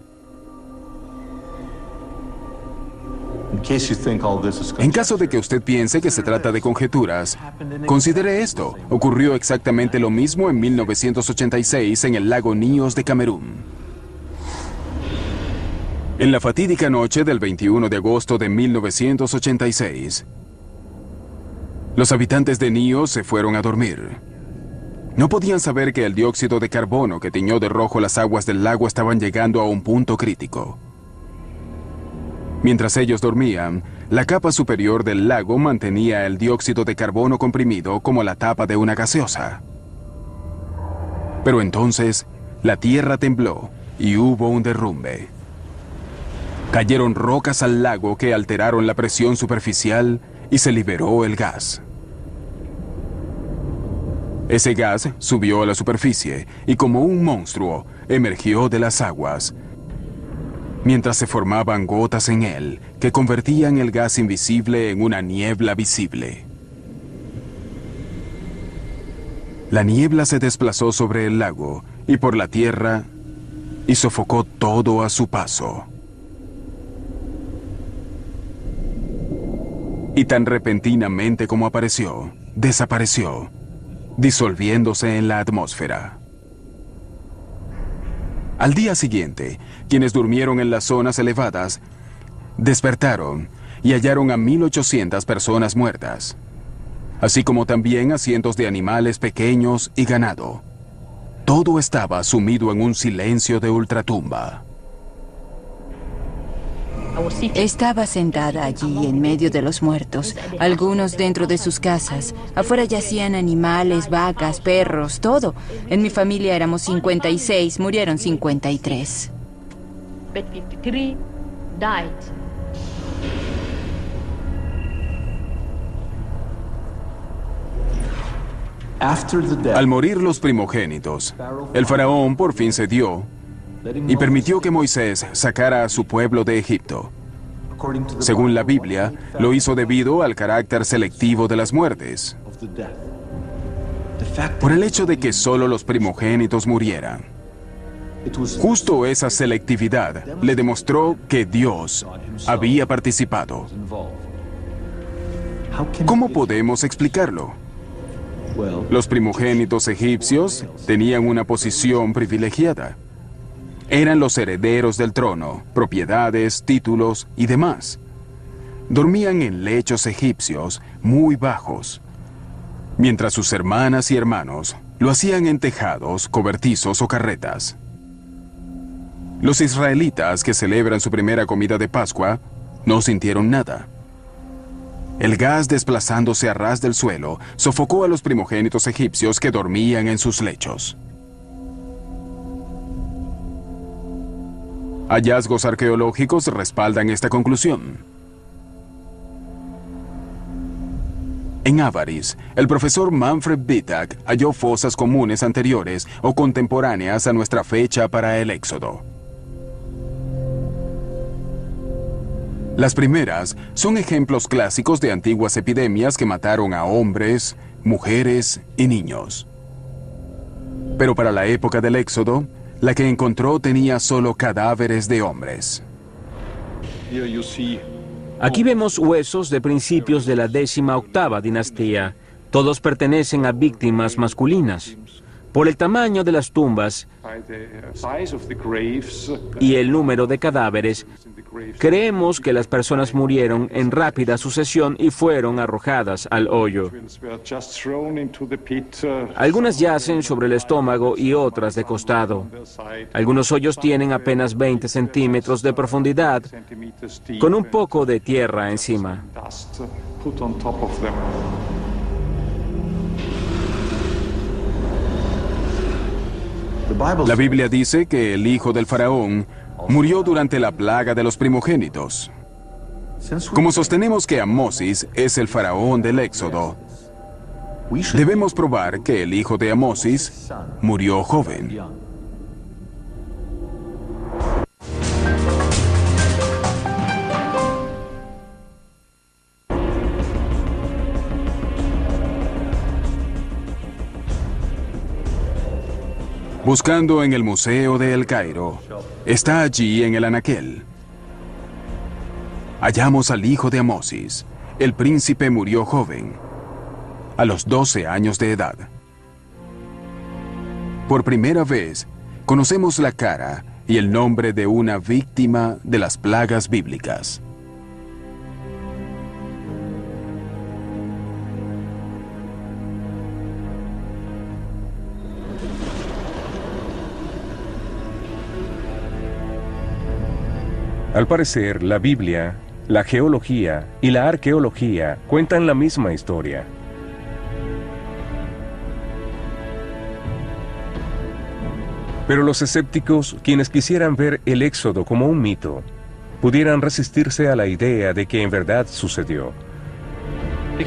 En caso de que usted piense que se trata de conjeturas, considere esto. Ocurrió exactamente lo mismo en 1986 en el lago Níos de Camerún. En la fatídica noche del 21 de agosto de 1986, los habitantes de Níos se fueron a dormir. No podían saber que el dióxido de carbono que tiñó de rojo las aguas del lago estaban llegando a un punto crítico. Mientras ellos dormían, la capa superior del lago mantenía el dióxido de carbono comprimido como la tapa de una gaseosa. Pero entonces, la tierra tembló y hubo un derrumbe. Cayeron rocas al lago que alteraron la presión superficial y se liberó el gas. Ese gas subió a la superficie y como un monstruo emergió de las aguas, mientras se formaban gotas en él que convertían el gas invisible en una niebla visible. La niebla se desplazó sobre el lago y por la tierra y sofocó todo a su paso. Y tan repentinamente como apareció, desapareció, disolviéndose en la atmósfera. Al día siguiente, quienes durmieron en las zonas elevadas despertaron y hallaron a 1.800 personas muertas, así como también a cientos de animales pequeños y ganado. Todo estaba sumido en un silencio de ultratumba. Estaba sentada allí en medio de los muertos, algunos dentro de sus casas. Afuera yacían animales, vacas, perros, todo. En mi familia éramos 56, murieron 53. Al morir los primogénitos, el faraón por fin cedió y permitió que Moisés sacara a su pueblo de Egipto. Según la Biblia, lo hizo debido al carácter selectivo de las muertes, por el hecho de que solo los primogénitos murieran. Justo esa selectividad le demostró que Dios había participado. ¿Cómo podemos explicarlo? Los primogénitos egipcios tenían una posición privilegiada. Eran los herederos del trono, propiedades, títulos y demás. Dormían en lechos egipcios muy bajos, mientras sus hermanas y hermanos lo hacían en tejados, cobertizos o carretas. Los israelitas que celebran su primera comida de Pascua no sintieron nada. El gas desplazándose a ras del suelo sofocó a los primogénitos egipcios que dormían en sus lechos. Hallazgos arqueológicos respaldan esta conclusión. En Avaris, el profesor Manfred Bittak halló fosas comunes anteriores o contemporáneas a nuestra fecha para el Éxodo. Las primeras son ejemplos clásicos de antiguas epidemias que mataron a hombres, mujeres y niños. Pero para la época del Éxodo, la que encontró tenía solo cadáveres de hombres. Aquí vemos huesos de principios de la 18ª dinastía. Todos pertenecen a víctimas masculinas. Por el tamaño de las tumbas y el número de cadáveres, creemos que las personas murieron en rápida sucesión y fueron arrojadas al hoyo. Algunas yacen sobre el estómago y otras de costado. Algunos hoyos tienen apenas 20 centímetros de profundidad, con un poco de tierra encima. La Biblia dice que el hijo del faraón murió durante la plaga de los primogénitos. Como sostenemos que Amosis es el faraón del Éxodo, debemos probar que el hijo de Amosis murió joven. Buscando en el Museo de El Cairo, está allí en el anaquel. hallamos al hijo de Amosis. El príncipe murió joven, a los 12 años de edad. Por primera vez, conocemos la cara y el nombre de una víctima de las plagas bíblicas. Al parecer, la Biblia, la geología y la arqueología cuentan la misma historia. Pero los escépticos, quienes quisieran ver el Éxodo como un mito, pudieran resistirse a la idea de que en verdad sucedió,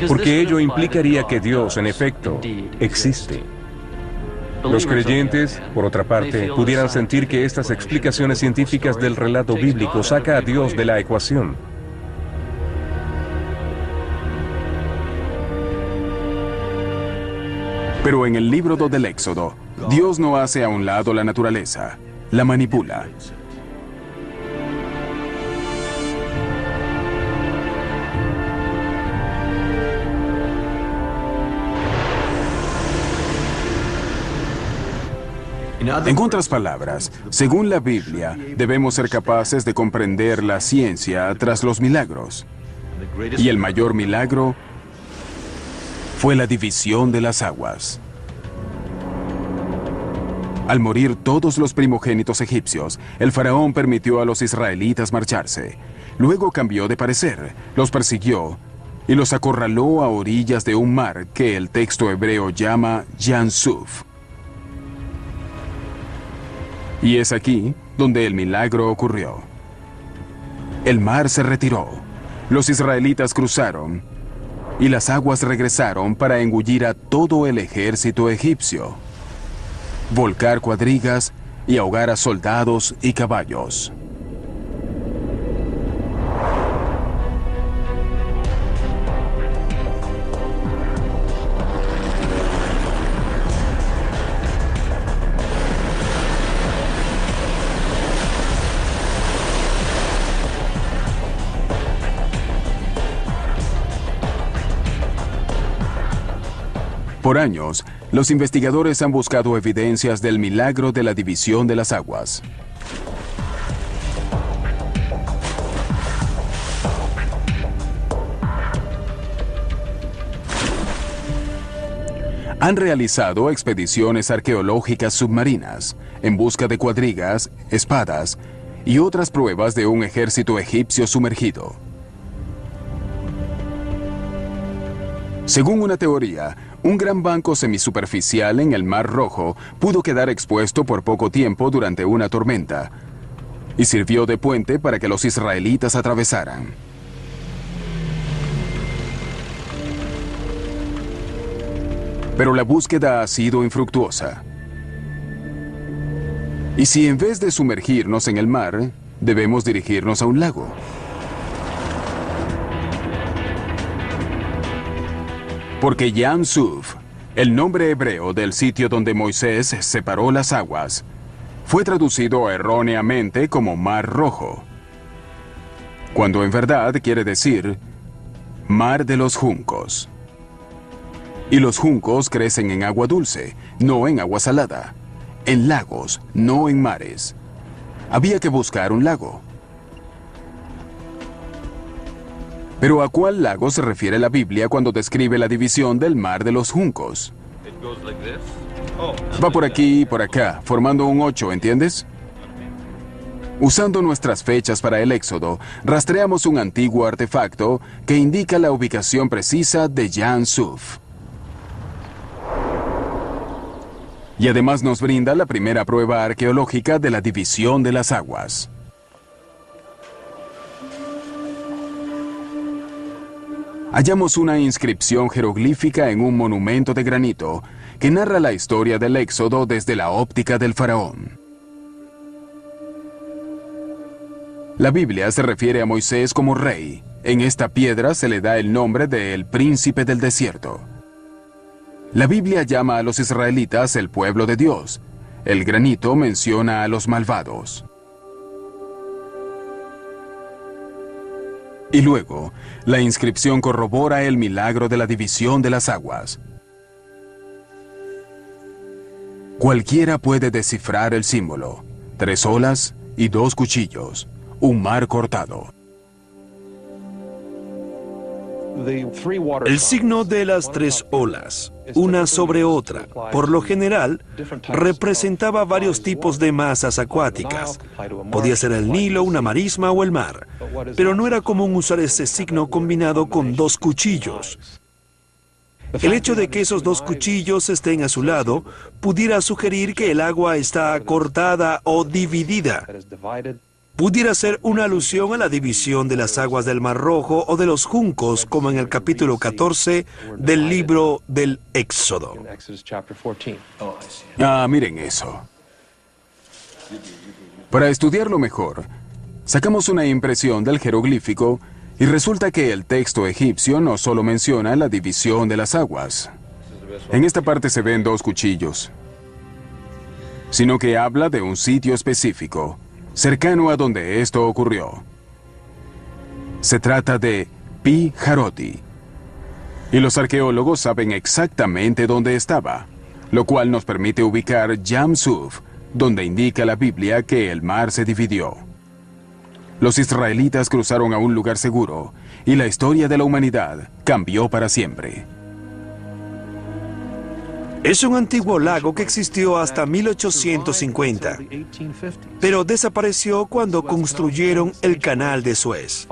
porque ello implicaría que Dios, en efecto, existe. Los creyentes, por otra parte, pudieran sentir que estas explicaciones científicas del relato bíblico saca a Dios de la ecuación. Pero en el libro del Éxodo, Dios no hace a un lado la naturaleza, la manipula. En otras palabras, según la Biblia, debemos ser capaces de comprender la ciencia tras los milagros. Y el mayor milagro fue la división de las aguas. Al morir todos los primogénitos egipcios, el faraón permitió a los israelitas marcharse. Luego cambió de parecer, los persiguió y los acorraló a orillas de un mar que el texto hebreo llama Yam Suf. Y es aquí donde el milagro ocurrió. El mar se retiró, los israelitas cruzaron y las aguas regresaron para engullir a todo el ejército egipcio, volcar cuadrigas y ahogar a soldados y caballos. Por años, los investigadores han buscado evidencias del milagro de la división de las aguas. Han realizado expediciones arqueológicas submarinas en busca de cuadrigas, espadas y otras pruebas de un ejército egipcio sumergido. Según una teoría, un gran banco semisuperficial en el Mar Rojo pudo quedar expuesto por poco tiempo durante una tormenta y sirvió de puente para que los israelitas atravesaran. Pero la búsqueda ha sido infructuosa. ¿Y si en vez de sumergirnos en el mar, debemos dirigirnos a un lago? Porque Yam Suf, el nombre hebreo del sitio donde Moisés separó las aguas, fue traducido erróneamente como Mar Rojo, cuando en verdad quiere decir Mar de los Juncos. Y los juncos crecen en agua dulce, no en agua salada, en lagos, no en mares. Había que buscar un lago. Pero ¿a cuál lago se refiere la Biblia cuando describe la división del Mar de los Juncos? Va por aquí y por acá, formando un 8, ¿entiendes? Usando nuestras fechas para el Éxodo, rastreamos un antiguo artefacto que indica la ubicación precisa de Yam Suf. Y además nos brinda la primera prueba arqueológica de la división de las aguas. Hallamos una inscripción jeroglífica en un monumento de granito que narra la historia del Éxodo desde la óptica del faraón. La Biblia se refiere a Moisés como rey. En esta piedra se le da el nombre de el príncipe del desierto. La Biblia llama a los israelitas el pueblo de Dios. El granito menciona a los malvados. Y luego, la inscripción corrobora el milagro de la división de las aguas. Cualquiera puede descifrar el símbolo: 3 olas y 2 cuchillos, un mar cortado. El signo de las 3 olas, una sobre otra, por lo general, representaba varios tipos de masas acuáticas. Podía ser el Nilo, una marisma o el mar, pero no era común usar ese signo combinado con 2 cuchillos. El hecho de que esos 2 cuchillos estén a su lado pudiera sugerir que el agua está cortada o dividida. Pudiera ser una alusión a la división de las aguas del Mar Rojo o de los juncos, como en el capítulo 14 del libro del Éxodo. Ah, miren eso. Para estudiarlo mejor, sacamos una impresión del jeroglífico y resulta que el texto egipcio no solo menciona la división de las aguas. En esta parte se ven 2 cuchillos, sino que habla de un sitio específico, cercano a donde esto ocurrió. Se trata de Pi Hahiroth, y los arqueólogos saben exactamente dónde estaba, lo cual nos permite ubicar Yam Suf, donde indica la Biblia que el mar se dividió. Los israelitas cruzaron a un lugar seguro, y la historia de la humanidad cambió para siempre. Es un antiguo lago que existió hasta 1850, pero desapareció cuando construyeron el canal de Suez.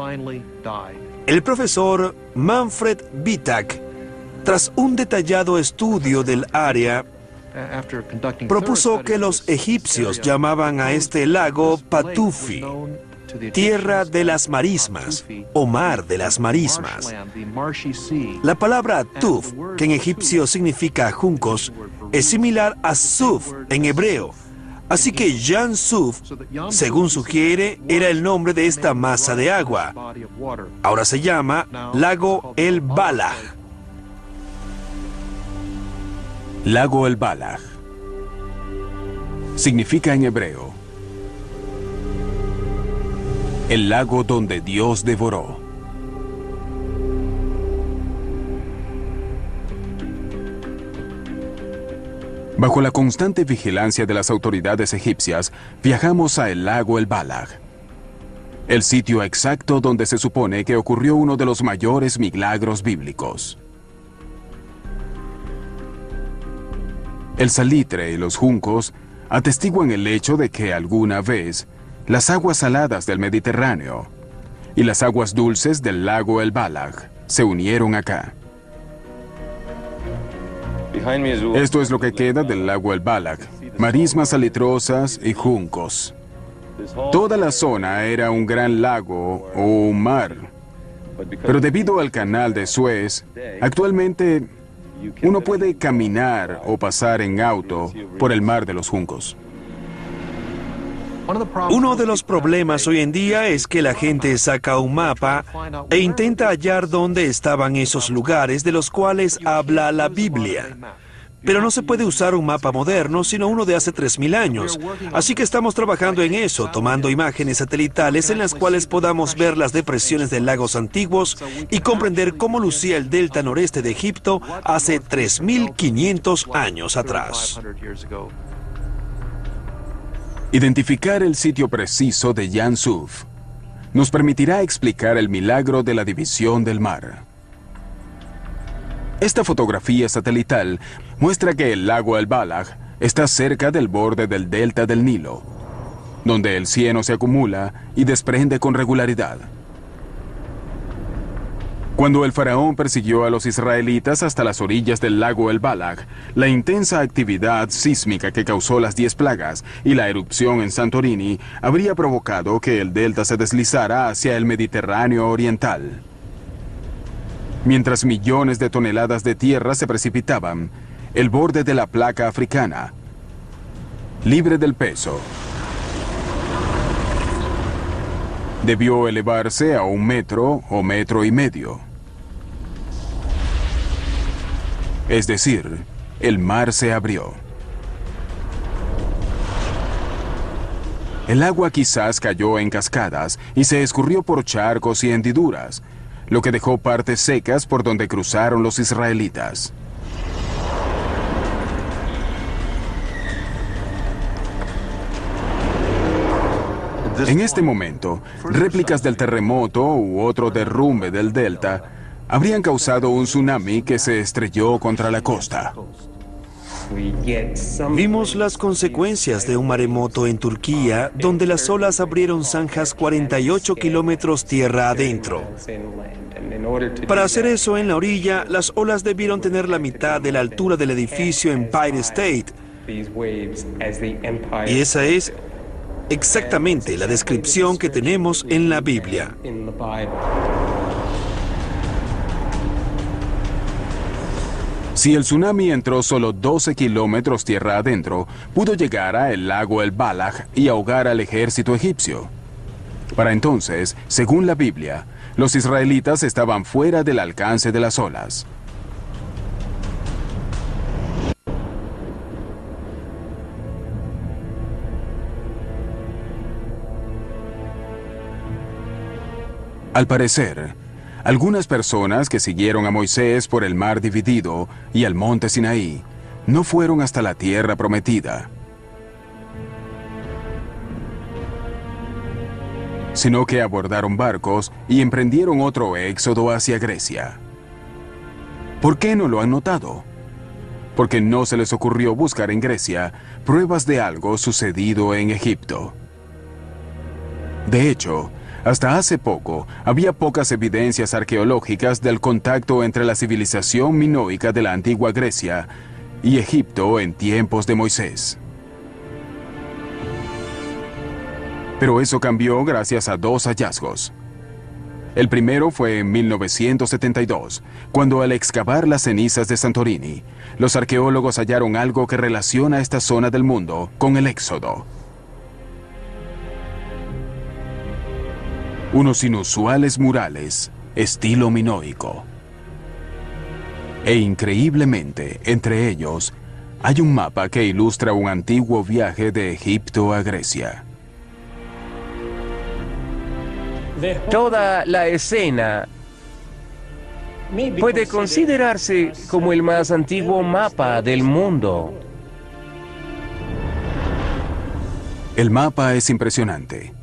El profesor Manfred Bittak, tras un detallado estudio del área, propuso que los egipcios llamaban a este lago Patufi, tierra de las marismas o mar de las marismas. La palabra tuf, que en egipcio significa juncos, es similar a suf en hebreo. Así que Yam Suf, según sugiere, era el nombre de esta masa de agua. Ahora se llama Lago El Balaj. Lago El Balaj significa en hebreo el lago donde Dios devoró. Bajo la constante vigilancia de las autoridades egipcias, viajamos a el lago El Balaj, el sitio exacto donde se supone que ocurrió uno de los mayores milagros bíblicos. El salitre y los juncos atestiguan el hecho de que alguna vez las aguas saladas del Mediterráneo y las aguas dulces del lago El Balaj se unieron acá. Esto es lo que queda del lago El Balaj: marismas salitrosas y juncos. Toda la zona era un gran lago o un mar, pero debido al canal de Suez, actualmente uno puede caminar o pasar en auto por el mar de los juncos. Uno de los problemas hoy en día es que la gente saca un mapa e intenta hallar dónde estaban esos lugares de los cuales habla la Biblia. Pero no se puede usar un mapa moderno, sino uno de hace 3000 años. Así que estamos trabajando en eso, tomando imágenes satelitales en las cuales podamos ver las depresiones de lagos antiguos y comprender cómo lucía el delta noreste de Egipto hace 3500 años atrás. Identificar el sitio preciso de Yam Suf nos permitirá explicar el milagro de la división del mar. Esta fotografía satelital muestra que el lago El Balaj está cerca del borde del delta del Nilo, donde el cieno se acumula y desprende con regularidad. Cuando el faraón persiguió a los israelitas hasta las orillas del lago El Balaj, la intensa actividad sísmica que causó las 10 plagas y la erupción en Santorini habría provocado que el delta se deslizara hacia el Mediterráneo oriental. Mientras millones de toneladas de tierra se precipitaban, el borde de la placa africana, libre del peso, debió elevarse a 1 metro o 1,5 metros. Es decir, el mar se abrió. El agua quizás cayó en cascadas y se escurrió por charcos y hendiduras, lo que dejó partes secas por donde cruzaron los israelitas. En este momento, réplicas del terremoto u otro derrumbe del delta habrían causado un tsunami que se estrelló contra la costa. Vimos las consecuencias de un maremoto en Turquía, donde las olas abrieron zanjas 48 kilómetros tierra adentro. Para hacer eso en la orilla, las olas debieron tener la mitad de la altura del edificio Empire State. Y esa es exactamente la descripción que tenemos en la Biblia. Si el tsunami entró solo 12 kilómetros tierra adentro, pudo llegar a el lago El Balaj y ahogar al ejército egipcio. Para entonces, según la Biblia, los israelitas estaban fuera del alcance de las olas. Al parecer, algunas personas que siguieron a Moisés por el mar dividido y al monte Sinaí no fueron hasta la tierra prometida, sino que abordaron barcos y emprendieron otro éxodo hacia Grecia. ¿Por qué no lo han notado? Porque no se les ocurrió buscar en Grecia pruebas de algo sucedido en Egipto. De hecho, hasta hace poco, había pocas evidencias arqueológicas del contacto entre la civilización minoica de la antigua Grecia y Egipto en tiempos de Moisés. Pero eso cambió gracias a dos hallazgos. El primero fue en 1972, cuando al excavar las cenizas de Santorini, los arqueólogos hallaron algo que relaciona esta zona del mundo con el Éxodo. Unos inusuales murales, estilo minoico. E increíblemente, entre ellos, hay un mapa que ilustra un antiguo viaje de Egipto a Grecia. Toda la escena puede considerarse como el más antiguo mapa del mundo. El mapa es impresionante.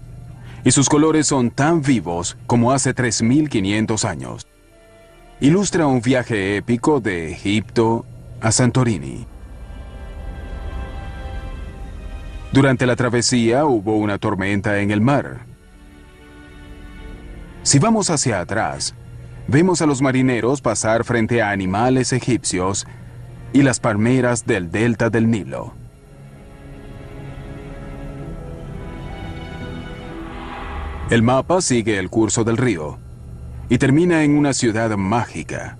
Y sus colores son tan vivos como hace 3.500 años. Ilustra un viaje épico de Egipto a Santorini. Durante la travesía hubo una tormenta en el mar. Si vamos hacia atrás, vemos a los marineros pasar frente a animales egipcios y las palmeras del delta del Nilo. El mapa sigue el curso del río y termina en una ciudad mágica,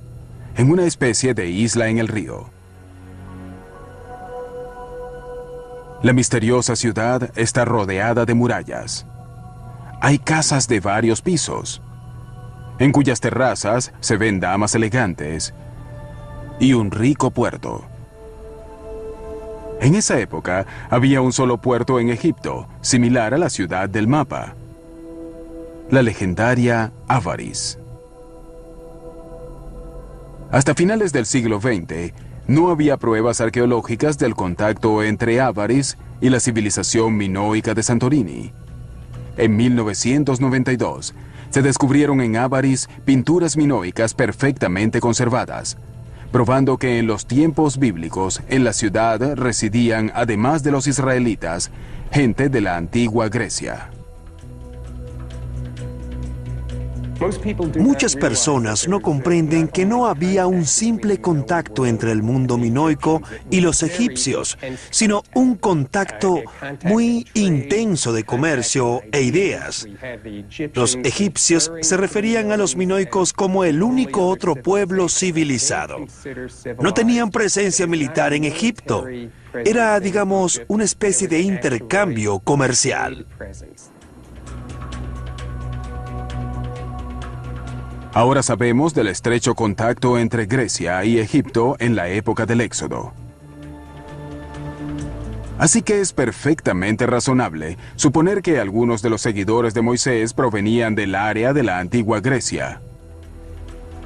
en una especie de isla en el río. La misteriosa ciudad está rodeada de murallas. Hay casas de varios pisos, en cuyas terrazas se ven damas elegantes y un rico puerto. En esa época había un solo puerto en Egipto, similar a la ciudad del mapa: la legendaria Avaris. Hasta finales del siglo XX, no había pruebas arqueológicas del contacto entre Avaris y la civilización minoica de Santorini. En 1992, se descubrieron en Avaris pinturas minoicas perfectamente conservadas, probando que en los tiempos bíblicos en la ciudad residían, además de los israelitas, gente de la antigua Grecia. Muchas personas no comprenden que no había un simple contacto entre el mundo minoico y los egipcios, sino un contacto muy intenso de comercio e ideas. Los egipcios se referían a los minoicos como el único otro pueblo civilizado. No tenían presencia militar en Egipto. Era, digamos, una especie de intercambio comercial. Ahora sabemos del estrecho contacto entre Grecia y Egipto en la época del Éxodo. Así que es perfectamente razonable suponer que algunos de los seguidores de Moisés provenían del área de la antigua Grecia.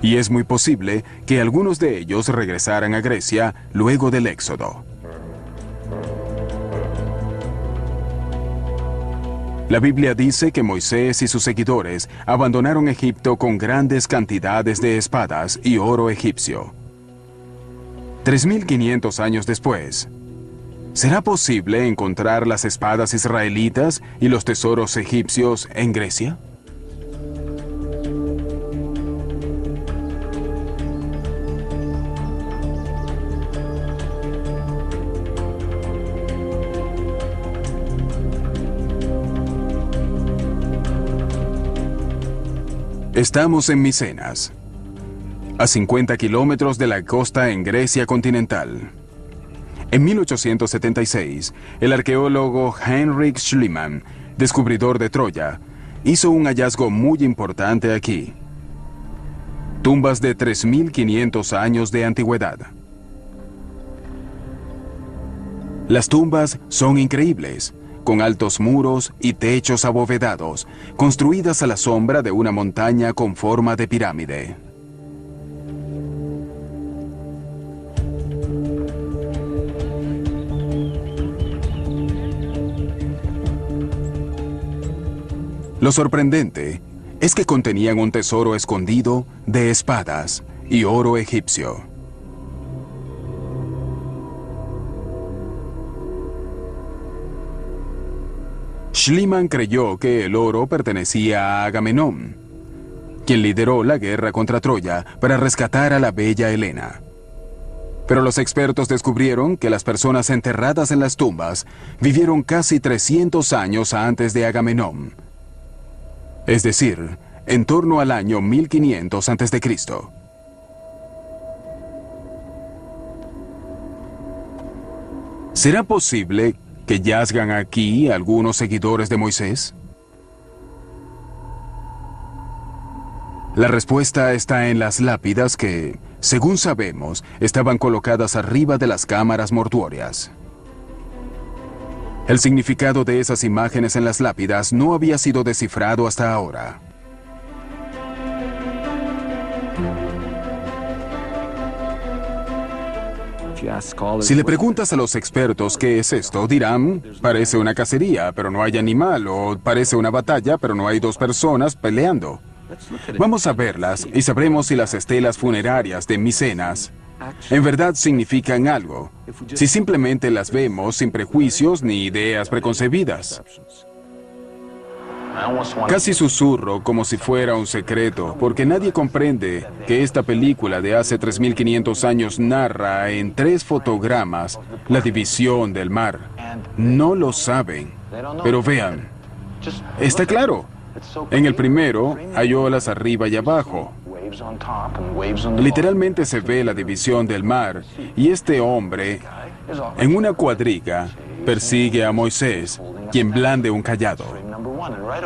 Y es muy posible que algunos de ellos regresaran a Grecia luego del Éxodo. La Biblia dice que Moisés y sus seguidores abandonaron Egipto con grandes cantidades de espadas y oro egipcio. 3.500 años después, ¿será posible encontrar las espadas israelitas y los tesoros egipcios en Grecia? Estamos en Micenas, a 50 kilómetros de la costa en Grecia continental. En 1876, el arqueólogo Heinrich Schliemann, descubridor de Troya, hizo un hallazgo muy importante aquí. Tumbas de 3.500 años de antigüedad. Las tumbas son increíbles, con altos muros y techos abovedados, construidas a la sombra de una montaña con forma de pirámide. Lo sorprendente es que contenían un tesoro escondido de espadas y oro egipcio. Schliemann creyó que el oro pertenecía a Agamenón, quien lideró la guerra contra Troya para rescatar a la bella Helena. Pero los expertos descubrieron que las personas enterradas en las tumbas vivieron casi 300 años antes de Agamenón, es decir, en torno al año 1500 a.C. ¿Será posible que yazgan aquí algunos seguidores de Moisés? La respuesta está en las lápidas que, según sabemos, estaban colocadas arriba de las cámaras mortuorias. El significado de esas imágenes en las lápidas no había sido descifrado hasta ahora. Si le preguntas a los expertos qué es esto, dirán, parece una cacería, pero no hay animal, o parece una batalla, pero no hay dos personas peleando. Vamos a verlas y sabremos si las estelas funerarias de Micenas en verdad significan algo, si simplemente las vemos sin prejuicios ni ideas preconcebidas. Casi susurro como si fuera un secreto, porque nadie comprende que esta película de hace 3.500 años narra en 3 fotogramas la división del mar. No lo saben, pero vean, está claro. En el primero hay olas arriba y abajo. Literalmente se ve la división del mar, y este hombre, en una cuadriga, persigue a Moisés, quien blande un cayado.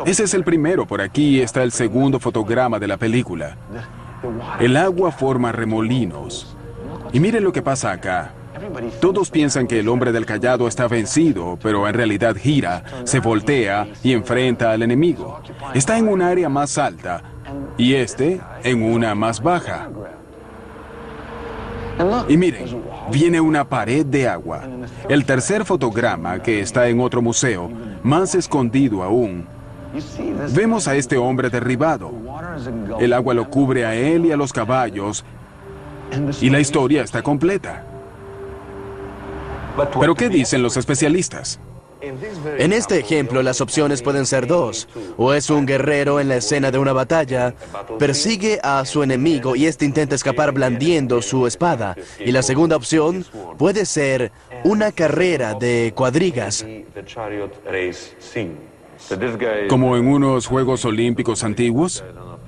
Ese es el primero. Por aquí está el segundo fotograma de la película. El agua forma remolinos. Y miren lo que pasa acá. Todos piensan que el hombre del cayado está vencido, pero en realidad gira, se voltea y enfrenta al enemigo. Está en un área más alta y este en una más baja. Y miren, viene una pared de agua. El tercer fotograma, que está en otro museo, más escondido aún, vemos a este hombre derribado. El agua lo cubre a él y a los caballos, y la historia está completa. ¿Pero qué dicen los especialistas? En este ejemplo, las opciones pueden ser 2. O es un guerrero en la escena de una batalla, persigue a su enemigo y este intenta escapar blandiendo su espada. Y la segunda opción puede ser una carrera de cuadrigas. Como en unos Juegos Olímpicos antiguos.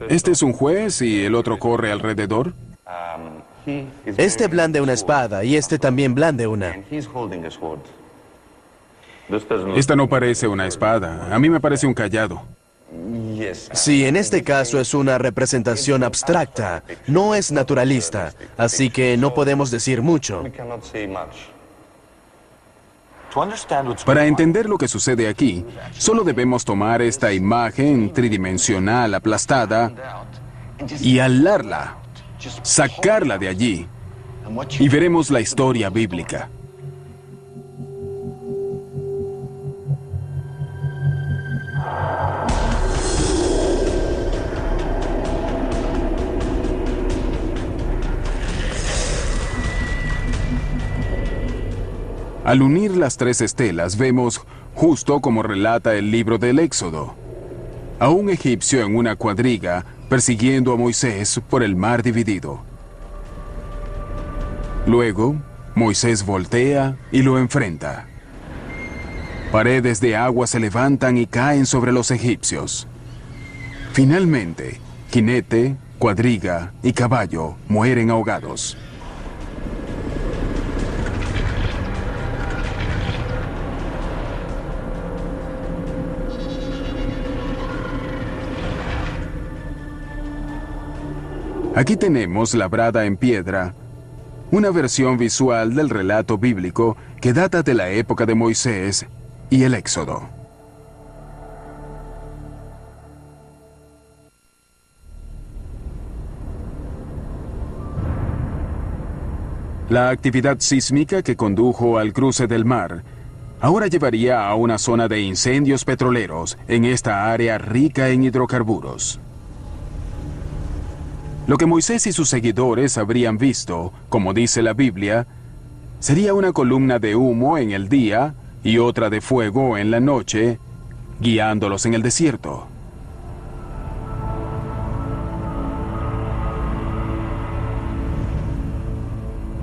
Este es un juez y el otro corre alrededor. Este blande una espada y este también blande una. Esta no parece una espada. A mí me parece un cayado. Sí, en este caso es una representación abstracta, no es naturalista, así que no podemos decir mucho. Para entender lo que sucede aquí, solo debemos tomar esta imagen tridimensional aplastada y alarla, sacarla de allí, y veremos la historia bíblica. Al unir las tres estelas vemos, justo como relata el libro del Éxodo, a un egipcio en una cuadriga persiguiendo a Moisés por el mar dividido. Luego, Moisés voltea y lo enfrenta. Paredes de agua se levantan y caen sobre los egipcios. Finalmente, jinete, cuadriga y caballo mueren ahogados. Aquí tenemos labrada en piedra una versión visual del relato bíblico que data de la época de Moisés y el Éxodo. La actividad sísmica que condujo al cruce del mar ahora llevaría a una zona de incendios petroleros en esta área rica en hidrocarburos. Lo que Moisés y sus seguidores habrían visto, como dice la Biblia, sería una columna de humo en el día y otra de fuego en la noche, guiándolos en el desierto.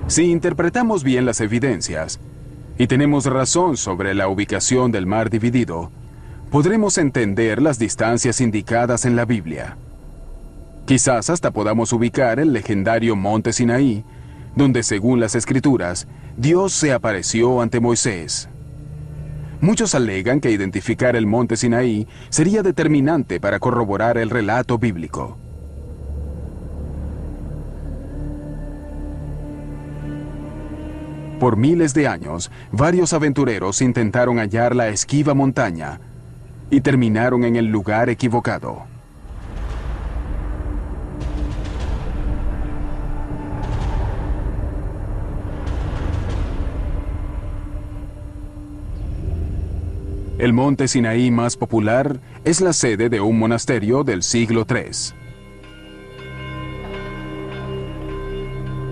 Si interpretamos bien las evidencias y tenemos razón sobre la ubicación del mar dividido, podremos entender las distancias indicadas en la Biblia. Quizás hasta podamos ubicar el legendario Monte Sinaí, donde según las Escrituras, Dios se apareció ante Moisés. Muchos alegan que identificar el Monte Sinaí sería determinante para corroborar el relato bíblico. Por miles de años, varios aventureros intentaron hallar la esquiva montaña y terminaron en el lugar equivocado. El monte Sinaí más popular es la sede de un monasterio del siglo III.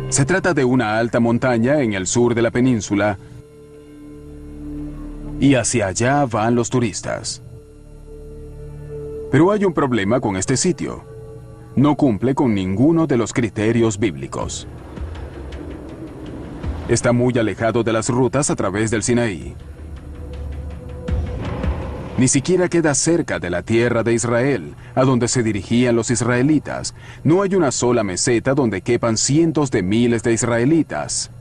Se trata de una alta montaña en el sur de la península y hacia allá van los turistas. Pero hay un problema con este sitio. No cumple con ninguno de los criterios bíblicos. Está muy alejado de las rutas a través del Sinaí. Ni siquiera queda cerca de la tierra de Israel, a donde se dirigían los israelitas. No hay una sola meseta donde quepan cientos de miles de israelitas.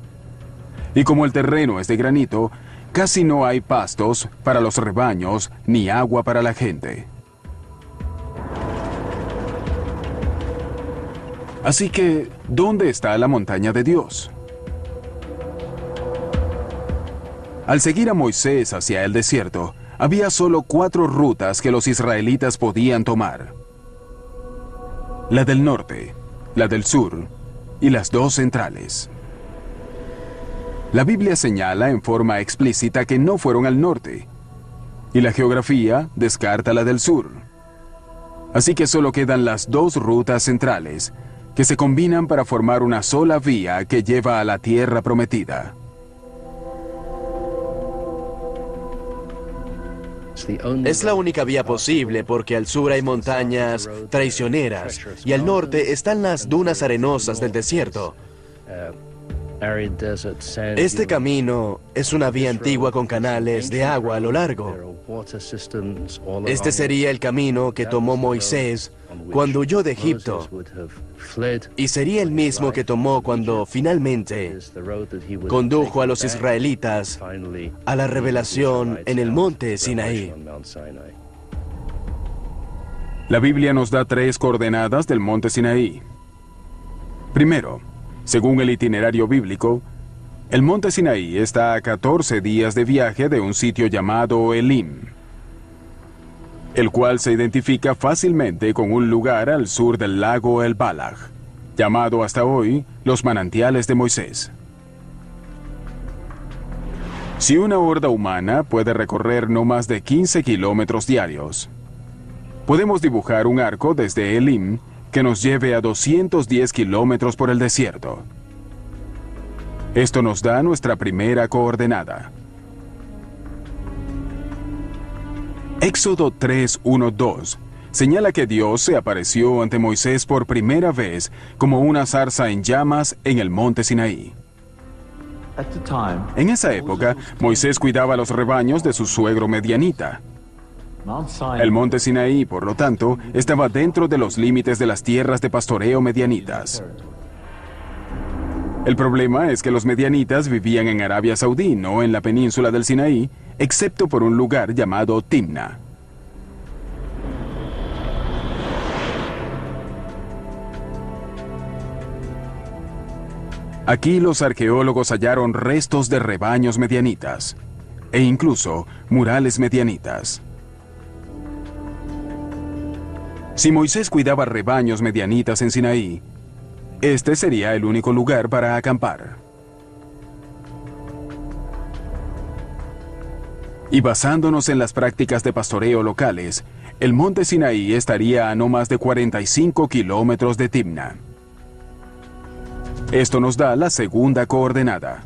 Y como el terreno es de granito, casi no hay pastos para los rebaños ni agua para la gente. Así que, ¿dónde está la montaña de Dios? Al seguir a Moisés hacia el desierto, había solo 4 rutas que los israelitas podían tomar. La del norte, la del sur y las 2 centrales. La Biblia señala en forma explícita que no fueron al norte, y la geografía descarta la del sur. Así que solo quedan las 2 rutas centrales, que se combinan para formar una sola vía que lleva a la tierra prometida. Es la única vía posible porque al sur hay montañas traicioneras y al norte están las dunas arenosas del desierto. Este camino es una vía antigua con canales de agua a lo largo. Este sería el camino que tomó Moisés cuando huyó de Egipto y sería el mismo que tomó cuando finalmente condujo a los israelitas a la revelación en el monte Sinaí. La Biblia nos da 3 coordenadas del monte Sinaí. Primero, según el itinerario bíblico, El monte Sinaí está a 14 días de viaje de un sitio llamado Elim, el cual se identifica fácilmente con un lugar al sur del lago El Balaj, llamado hasta hoy los manantiales de Moisés. Si una horda humana puede recorrer no más de 15 kilómetros diarios, podemos dibujar un arco desde Elim que nos lleve a 210 kilómetros por el desierto. Esto nos da nuestra primera coordenada. Éxodo 3:1-2 señala que Dios se apareció ante Moisés por primera vez como una zarza en llamas en el monte Sinaí. En esa época, Moisés cuidaba los rebaños de su suegro medianita. El monte Sinaí, por lo tanto, estaba dentro de los límites de las tierras de pastoreo medianitas. El problema es que los medianitas vivían en Arabia Saudí, no en la península del Sinaí, excepto por un lugar llamado Timna. Aquí los arqueólogos hallaron restos de rebaños medianitas, e incluso murales medianitas. Si Moisés cuidaba rebaños medianitas en Sinaí, este sería el único lugar para acampar. Y basándonos en las prácticas de pastoreo locales, el monte Sinaí estaría a no más de 45 kilómetros de Timna. Esto nos da la segunda coordenada.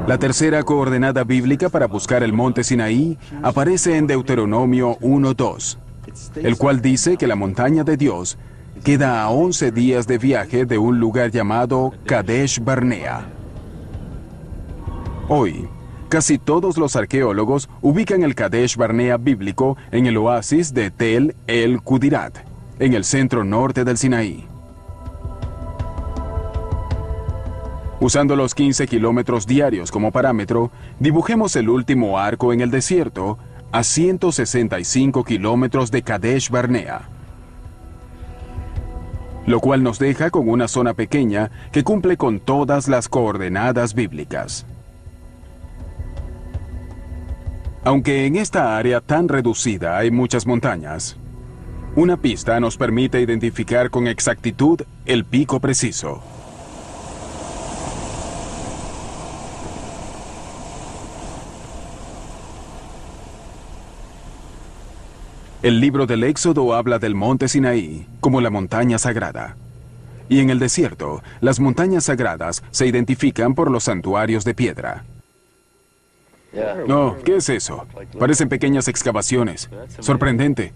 La tercera coordenada bíblica para buscar el monte Sinaí aparece en Deuteronomio 1:2, el cual dice que la montaña de Dios queda a 11 días de viaje de un lugar llamado Kadesh Barnea. Hoy, casi todos los arqueólogos ubican el Kadesh Barnea bíblico en el oasis de Tel el Kudirat, en el centro norte del Sinaí. Usando los 15 kilómetros diarios como parámetro, dibujemos el último arco en el desierto a 165 kilómetros de Kadesh Barnea, lo cual nos deja con una zona pequeña que cumple con todas las coordenadas bíblicas. Aunque en esta área tan reducida hay muchas montañas, una pista nos permite identificar con exactitud el pico preciso. El libro del Éxodo habla del monte Sinaí como la montaña sagrada. Y en el desierto, las montañas sagradas se identifican por los santuarios de piedra. No, ¿qué es eso? Parecen pequeñas excavaciones. Sorprendente.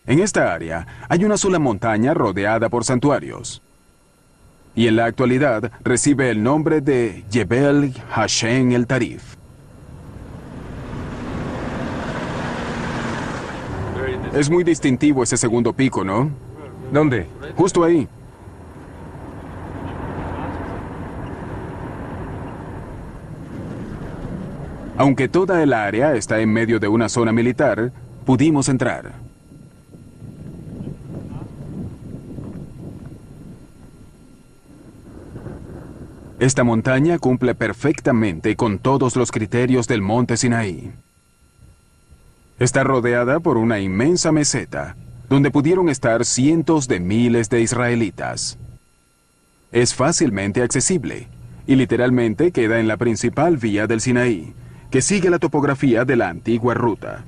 En esta área hay una sola montaña rodeada por santuarios. Y en la actualidad recibe el nombre de Jebel Hashem el Tarif. Es muy distintivo ese segundo pico, ¿no? ¿Dónde? Justo ahí. Aunque toda el área está en medio de una zona militar, pudimos entrar. Esta montaña cumple perfectamente con todos los criterios del monte Sinaí. Está rodeada por una inmensa meseta, donde pudieron estar cientos de miles de israelitas. Es fácilmente accesible, y literalmente queda en la principal vía del Sinaí, que sigue la topografía de la antigua ruta.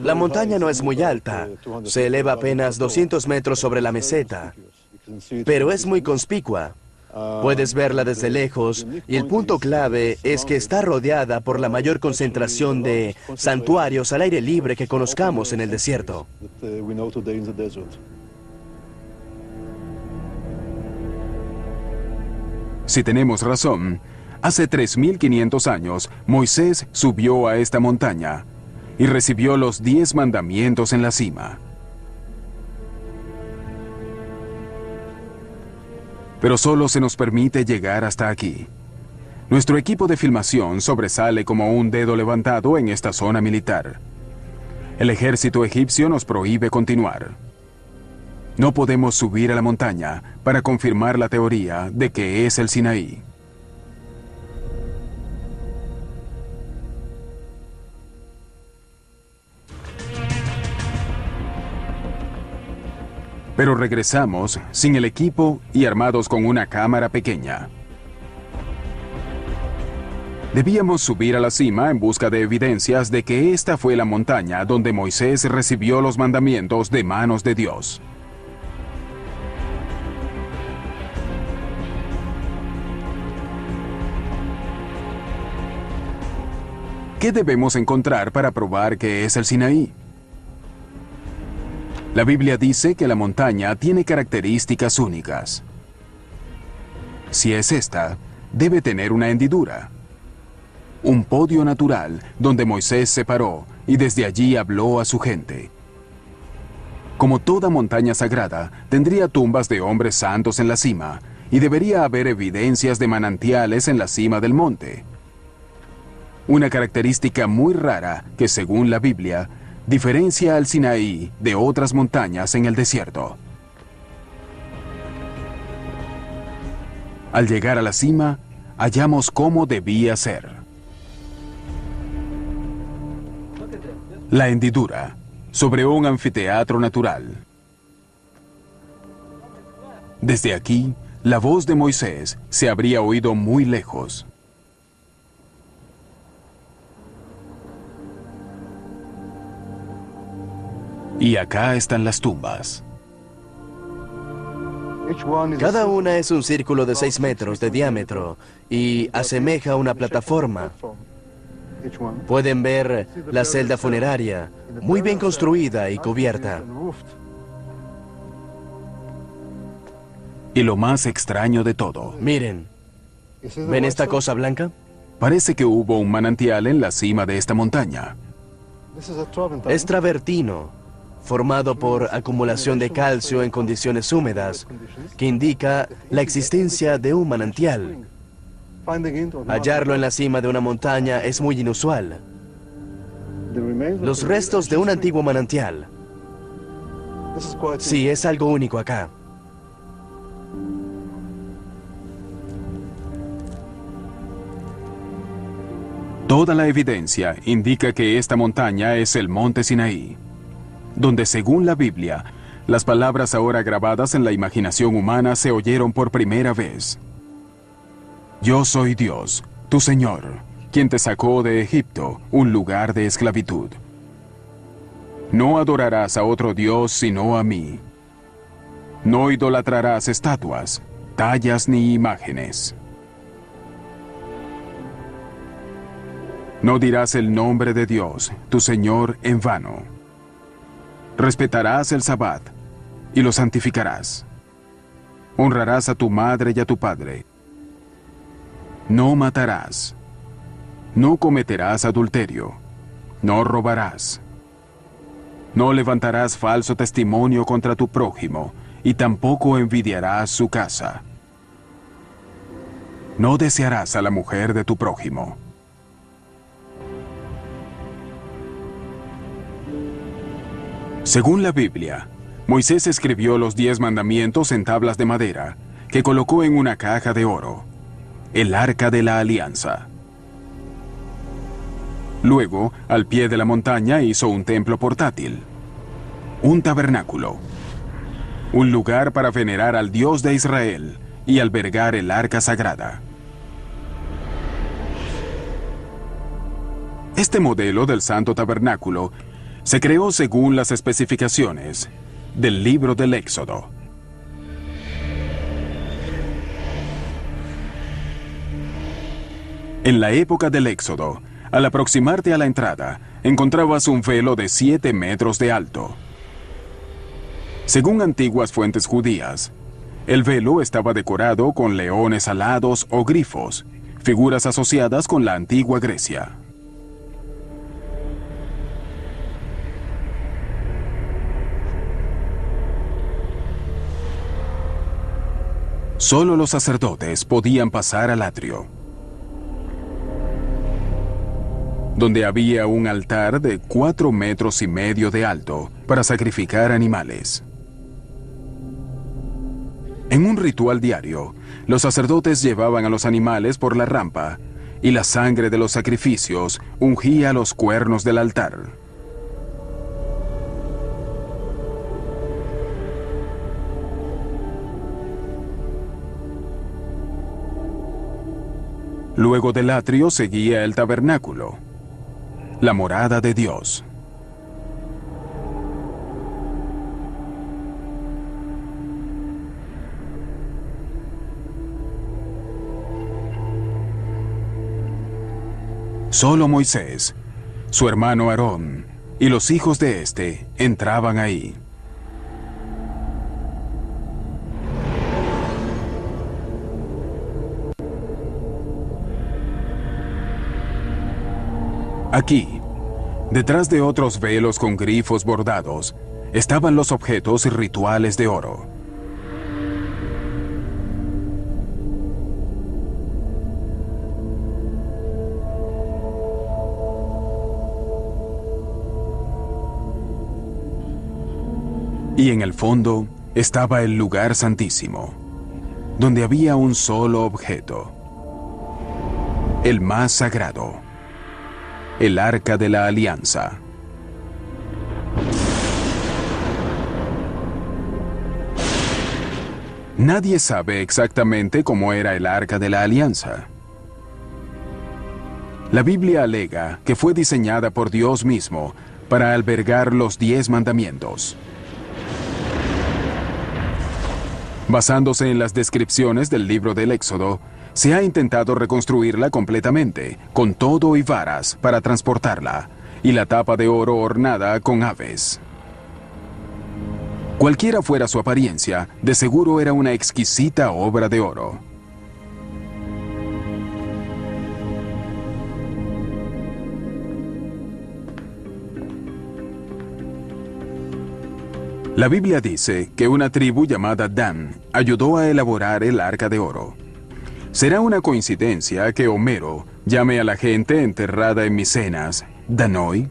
La montaña no es muy alta, se eleva apenas 200 metros sobre la meseta, pero es muy conspicua. Puedes verla desde lejos y el punto clave es que está rodeada por la mayor concentración de santuarios al aire libre que conozcamos en el desierto. Si tenemos razón, hace 3.500 años Moisés subió a esta montaña y recibió los 10 mandamientos en la cima. Pero solo se nos permite llegar hasta aquí. Nuestro equipo de filmación sobresale como un dedo levantado en esta zona militar. El ejército egipcio nos prohíbe continuar. No podemos subir a la montaña para confirmar la teoría de que es el Sinaí. Pero regresamos sin el equipo y armados con una cámara pequeña. Debíamos subir a la cima en busca de evidencias de que esta fue la montaña donde Moisés recibió los mandamientos de manos de Dios. ¿Qué debemos encontrar para probar que es el Sinaí? La Biblia dice que la montaña tiene características únicas. Si es esta, debe tener una hendidura. Un podio natural donde Moisés se paró y desde allí habló a su gente. Como toda montaña sagrada, tendría tumbas de hombres santos en la cima y debería haber evidencias de manantiales en la cima del monte. Una característica muy rara que, según la Biblia, diferencia al Sinaí de otras montañas en el desierto. Al llegar a la cima, hallamos cómo debía ser. La hendidura, sobre un anfiteatro natural. Desde aquí, la voz de Moisés se habría oído muy lejos. Y acá están las tumbas. Cada una es un círculo de 6 metros de diámetro y asemeja una plataforma. Pueden ver la celda funeraria, muy bien construida y cubierta. Y lo más extraño de todo, Miren, ¿ven esta cosa blanca? parece que hubo un manantial en la cima de esta montaña. Es travertino, formado por acumulación de calcio en condiciones húmedas, que indica la existencia de un manantial. Hallarlo en la cima de una montaña es muy inusual. Los restos de un antiguo manantial. Sí, es algo único acá. Toda la evidencia indica que esta montaña es el monte Sinaí, donde según la Biblia, las palabras ahora grabadas en la imaginación humana se oyeron por primera vez. Yo soy Dios, tu Señor, quien te sacó de Egipto, un lugar de esclavitud. No adorarás a otro Dios sino a mí. No idolatrarás estatuas, tallas ni imágenes. No dirás el nombre de Dios, tu Señor, en vano. Respetarás el Sabbat y lo santificarás. Honrarás a tu madre y a tu padre. No matarás. No cometerás adulterio. No robarás. No levantarás falso testimonio contra tu prójimo y tampoco envidiarás su casa. No desearás a la mujer de tu prójimo. Según la Biblia, Moisés escribió los 10 mandamientos en tablas de madera que colocó en una caja de oro, el Arca de la Alianza. Luego, al pie de la montaña hizo un templo portátil, un tabernáculo, un lugar para venerar al Dios de Israel y albergar el arca sagrada. Este modelo del Santo Tabernáculo se creó según las especificaciones del libro del Éxodo. En la época del Éxodo, al aproximarte a la entrada, encontrabas un velo de 7 metros de alto. Según antiguas fuentes judías, el velo estaba decorado con leones alados o grifos, figuras asociadas con la antigua Grecia. Solo los sacerdotes podían pasar al atrio. donde había un altar de 4,5 metros de alto para sacrificar animales. En un ritual diario, los sacerdotes llevaban a los animales por la rampa y la sangre de los sacrificios ungía los cuernos del altar. Luego del atrio seguía el tabernáculo, la morada de Dios. Solo Moisés, su hermano Aarón y los hijos de éste entraban ahí. Aquí, detrás de otros velos con grifos bordados, estaban los objetos rituales de oro. Y en el fondo estaba el lugar santísimo, donde había un solo objeto, el más sagrado, el Arca de la Alianza. Nadie sabe exactamente cómo era el Arca de la Alianza. La Biblia alega que fue diseñada por Dios mismo para albergar los 10 mandamientos. Basándose en las descripciones del libro del Éxodo, se ha intentado reconstruirla completamente, con todo y varas para transportarla, y la tapa de oro ornada con aves. Cualquiera fuera su apariencia, de seguro era una exquisita obra de oro. La Biblia dice que una tribu llamada Dan ayudó a elaborar el Arca de Oro. ¿Será una coincidencia que Homero llame a la gente enterrada en Micenas Danoi?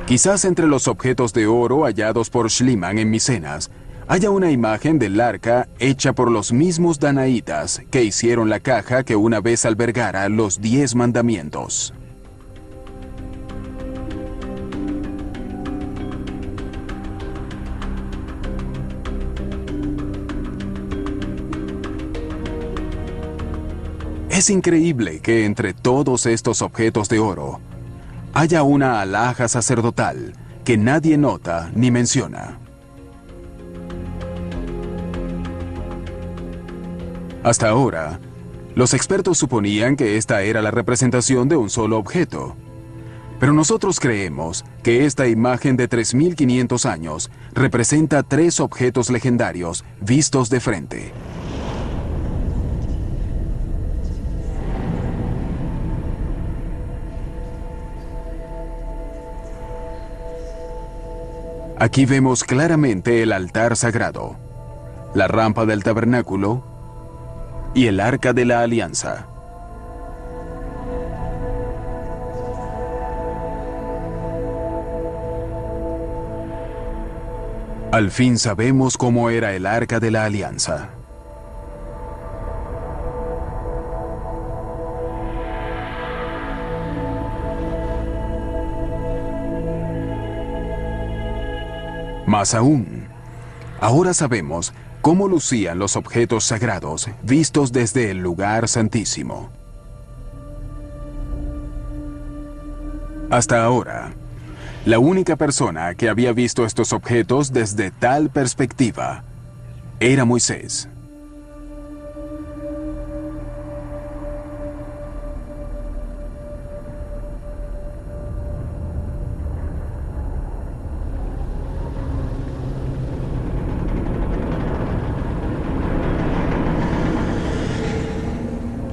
Quizás entre los objetos de oro hallados por Schliemann en Micenas haya una imagen del arca hecha por los mismos danaitas que hicieron la caja que una vez albergara los 10 mandamientos. Es increíble que entre todos estos objetos de oro haya una alhaja sacerdotal que nadie nota ni menciona. Hasta ahora, los expertos suponían que esta era la representación de un solo objeto. Pero nosotros creemos que esta imagen de 3.500 años representa 3 objetos legendarios vistos de frente. Aquí vemos claramente el altar sagrado, la rampa del tabernáculo y el Arca de la Alianza. Al fin sabemos cómo era el Arca de la Alianza. Más aún, ahora sabemos cómo lucían los objetos sagrados vistos desde el lugar santísimo. Hasta ahora, la única persona que había visto estos objetos desde tal perspectiva era Moisés.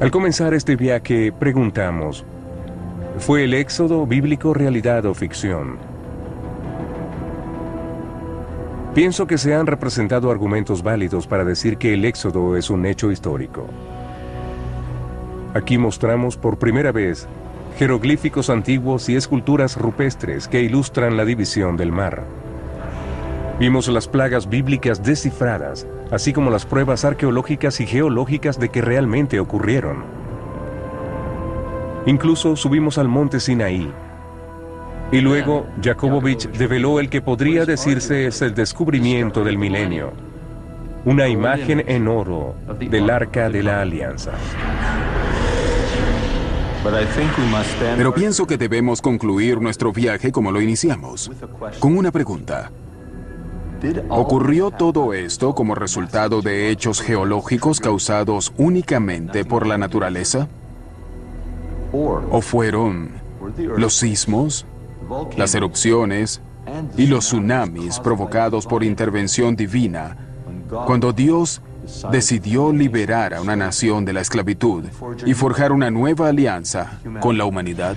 Al comenzar este viaje, preguntamos, ¿fue el éxodo bíblico realidad o ficción? Pienso que se han representado argumentos válidos para decir que el éxodo es un hecho histórico. Aquí mostramos por primera vez jeroglíficos antiguos y esculturas rupestres que ilustran la división del mar. Vimos las plagas bíblicas descifradas, así como las pruebas arqueológicas y geológicas de que realmente ocurrieron. Incluso subimos al monte Sinaí. Y luego, Jakobovich develó el que podría decirse es el descubrimiento del milenio. Una imagen en oro del Arca de la Alianza. Pero pienso que debemos concluir nuestro viaje como lo iniciamos, con una pregunta. ¿Ocurrió todo esto como resultado de hechos geológicos causados únicamente por la naturaleza? ¿O fueron los sismos, las erupciones y los tsunamis provocados por intervención divina, cuando Dios decidió liberar a una nación de la esclavitud y forjar una nueva alianza con la humanidad?